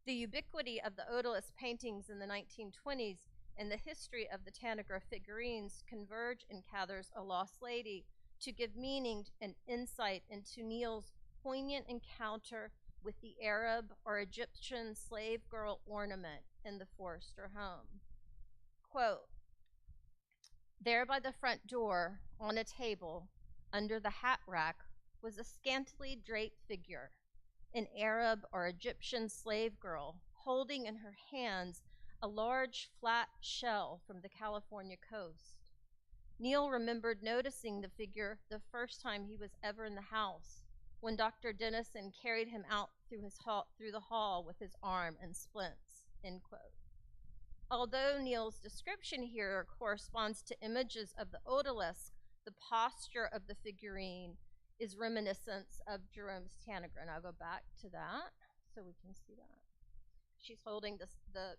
[SPEAKER 5] The ubiquity of the odalisque paintings in the 1920s and the history of the Tanagra figurines converge in Cather's A Lost Lady to give meaning and insight into Neil's poignant encounter with the Arab or Egyptian slave girl ornament in the Forrester home. Quote, "There by the front door, on a table, under the hat rack, was a scantily draped figure, an Arab or Egyptian slave girl, holding in her hands a large flat shell from the California coast. Neil remembered noticing the figure the first time he was ever in the house, when Dr. Dennison carried him out through the hall with his arm in splints," end quote. Although Neil's description here corresponds to images of the odalisque, the posture of the figurine is reminiscent of Jerome's Tanagra, and I'll go back to that so we can see that. She's holding the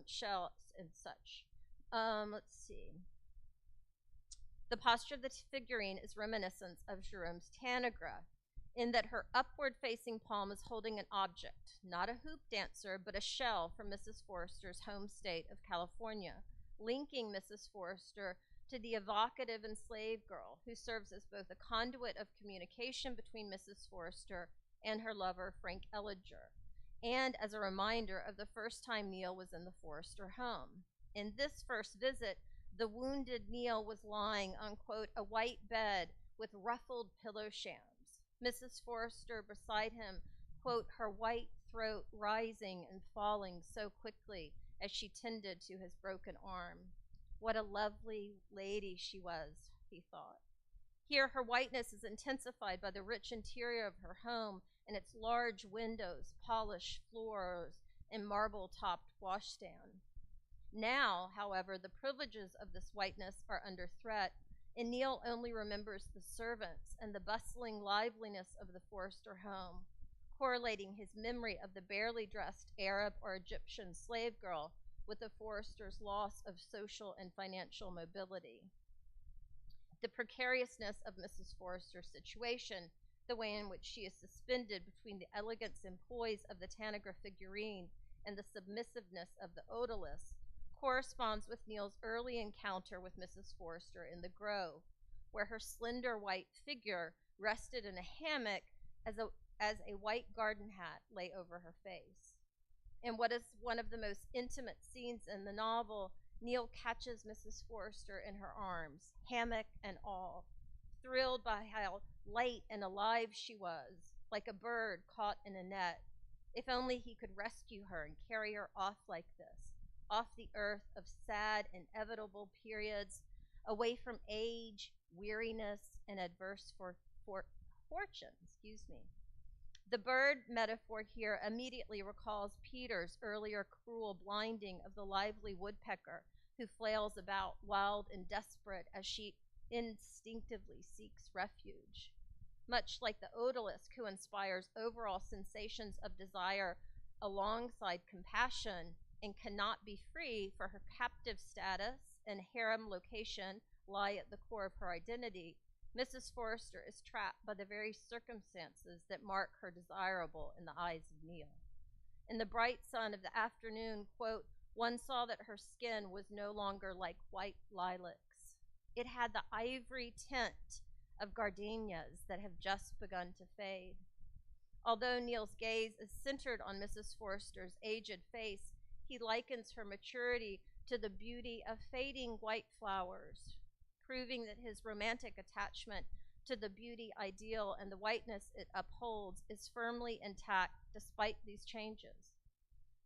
[SPEAKER 5] shells and such. Let's see. The posture of the figurine is reminiscent of Jerome's Tanagra, in that her upward-facing palm is holding an object, not a hoop dancer, but a shell from Mrs. Forrester's home state of California, linking Mrs. Forrester to the evocative enslaved girl who serves as both a conduit of communication between Mrs. Forrester and her lover, Frank Elliger, and as a reminder of the first time Neil was in the Forrester home. In this first visit, the wounded Neil was lying on, quote, a white bed with ruffled pillow shams. Mrs. Forrester beside him, quote, her white throat rising and falling so quickly as she tended to his broken arm. What a lovely lady she was, he thought. Here, her whiteness is intensified by the rich interior of her home and its large windows, polished floors, and marble-topped washstand. Now, however, the privileges of this whiteness are under threat, and Neil only remembers the servants and the bustling liveliness of the Forrester home, correlating his memory of the barely dressed Arab or Egyptian slave girl with the Forrester's loss of social and financial mobility. The precariousness of Mrs. Forrester's situation, the way in which she is suspended between the elegance and poise of the Tanagra figurine and the submissiveness of the odalisque, corresponds with Neil's early encounter with Mrs. Forrester in the Grove, where her slender white figure rested in a hammock as a white garden hat lay over her face. In what is one of the most intimate scenes in the novel, Neil catches Mrs. Forrester in her arms, hammock and all, thrilled by how light and alive she was, like a bird caught in a net. If only he could rescue her and carry her off like this, off the earth of sad, inevitable periods away from age, weariness, and adverse fortune. The bird metaphor here immediately recalls Peter's earlier cruel blinding of the lively woodpecker who flails about, wild and desperate, as she instinctively seeks refuge. Much like the odalisque who inspires overall sensations of desire alongside compassion and cannot be free, for her captive status and harem location lie at the core of her identity, Mrs. Forrester is trapped by the very circumstances that mark her desirable in the eyes of Neil. In the bright sun of the afternoon, quote, one saw that her skin was no longer like white lilacs. It had the ivory tint of gardenias that have just begun to fade. Although Neil's gaze is centered on Mrs. Forrester's aged face, he likens her maturity to the beauty of fading white flowers, proving that his romantic attachment to the beauty ideal and the whiteness it upholds is firmly intact despite these changes.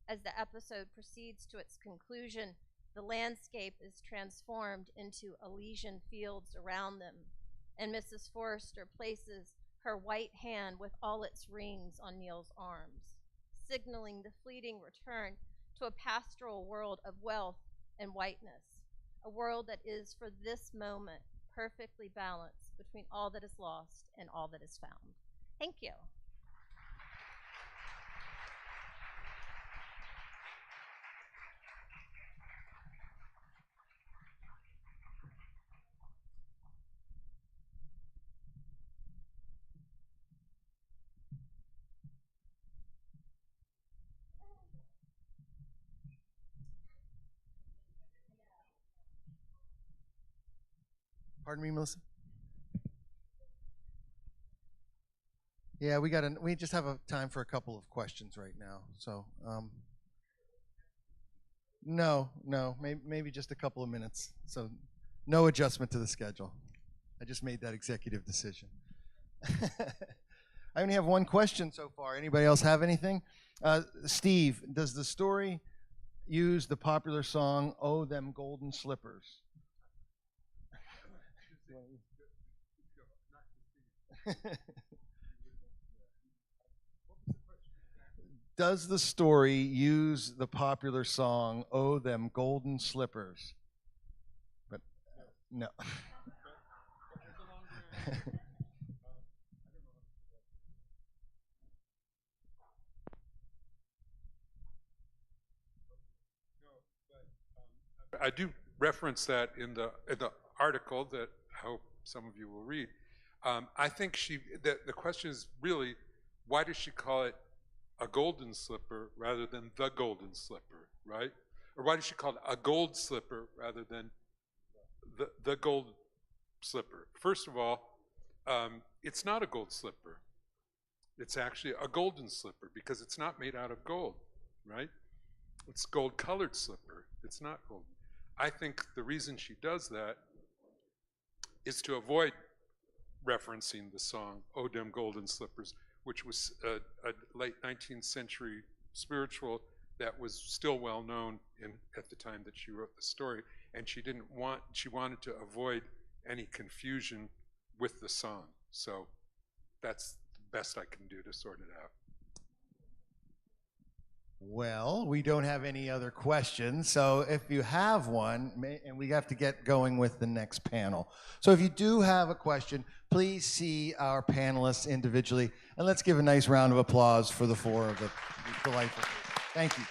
[SPEAKER 5] As the episode proceeds to its conclusion, the landscape is transformed into Elysian fields around them, and Mrs. Forrester places her white hand with all its rings on Neil's arms, signaling the fleeting return to a pastoral world of wealth and whiteness, a world that is, for this moment, perfectly balanced between all that is lost and all that is found. Thank you.
[SPEAKER 1] Pardon me, Melissa? Yeah, we just have a time for a couple of questions right now. So, no, maybe just a couple of minutes. So, no adjustment to the schedule. I just made that executive decision. I only have one question so far. Anybody else have anything? Steve, does the story use the popular song, "Oh, Them Golden Slippers"? Does the story use the popular song, "Oh, Them Golden Slippers"? But no.
[SPEAKER 2] I do reference that in the article that I hope some of you will read. I think the question is really, why does she call it a golden slipper rather than the golden slipper, right? Or why does she call it a gold slipper rather than the gold slipper? First of all, it's not a gold slipper. It's actually a golden slipper because it's not made out of gold, right? It's gold-colored slipper. It's not gold. I think the reason she does that is to avoid referencing the song "Oh, Dem Golden Slippers," which was a late 19th century spiritual that was still well known at the time that she wrote the story, and she wanted to avoid any confusion with the song. So that's the best I can do to sort it out.
[SPEAKER 1] Well, we don't have any other questions, so if you have one, and we have to get going with the next panel. So if you do have a question, please see our panelists individually, and let's give a nice round of applause for the four of the delightful people. Thank you.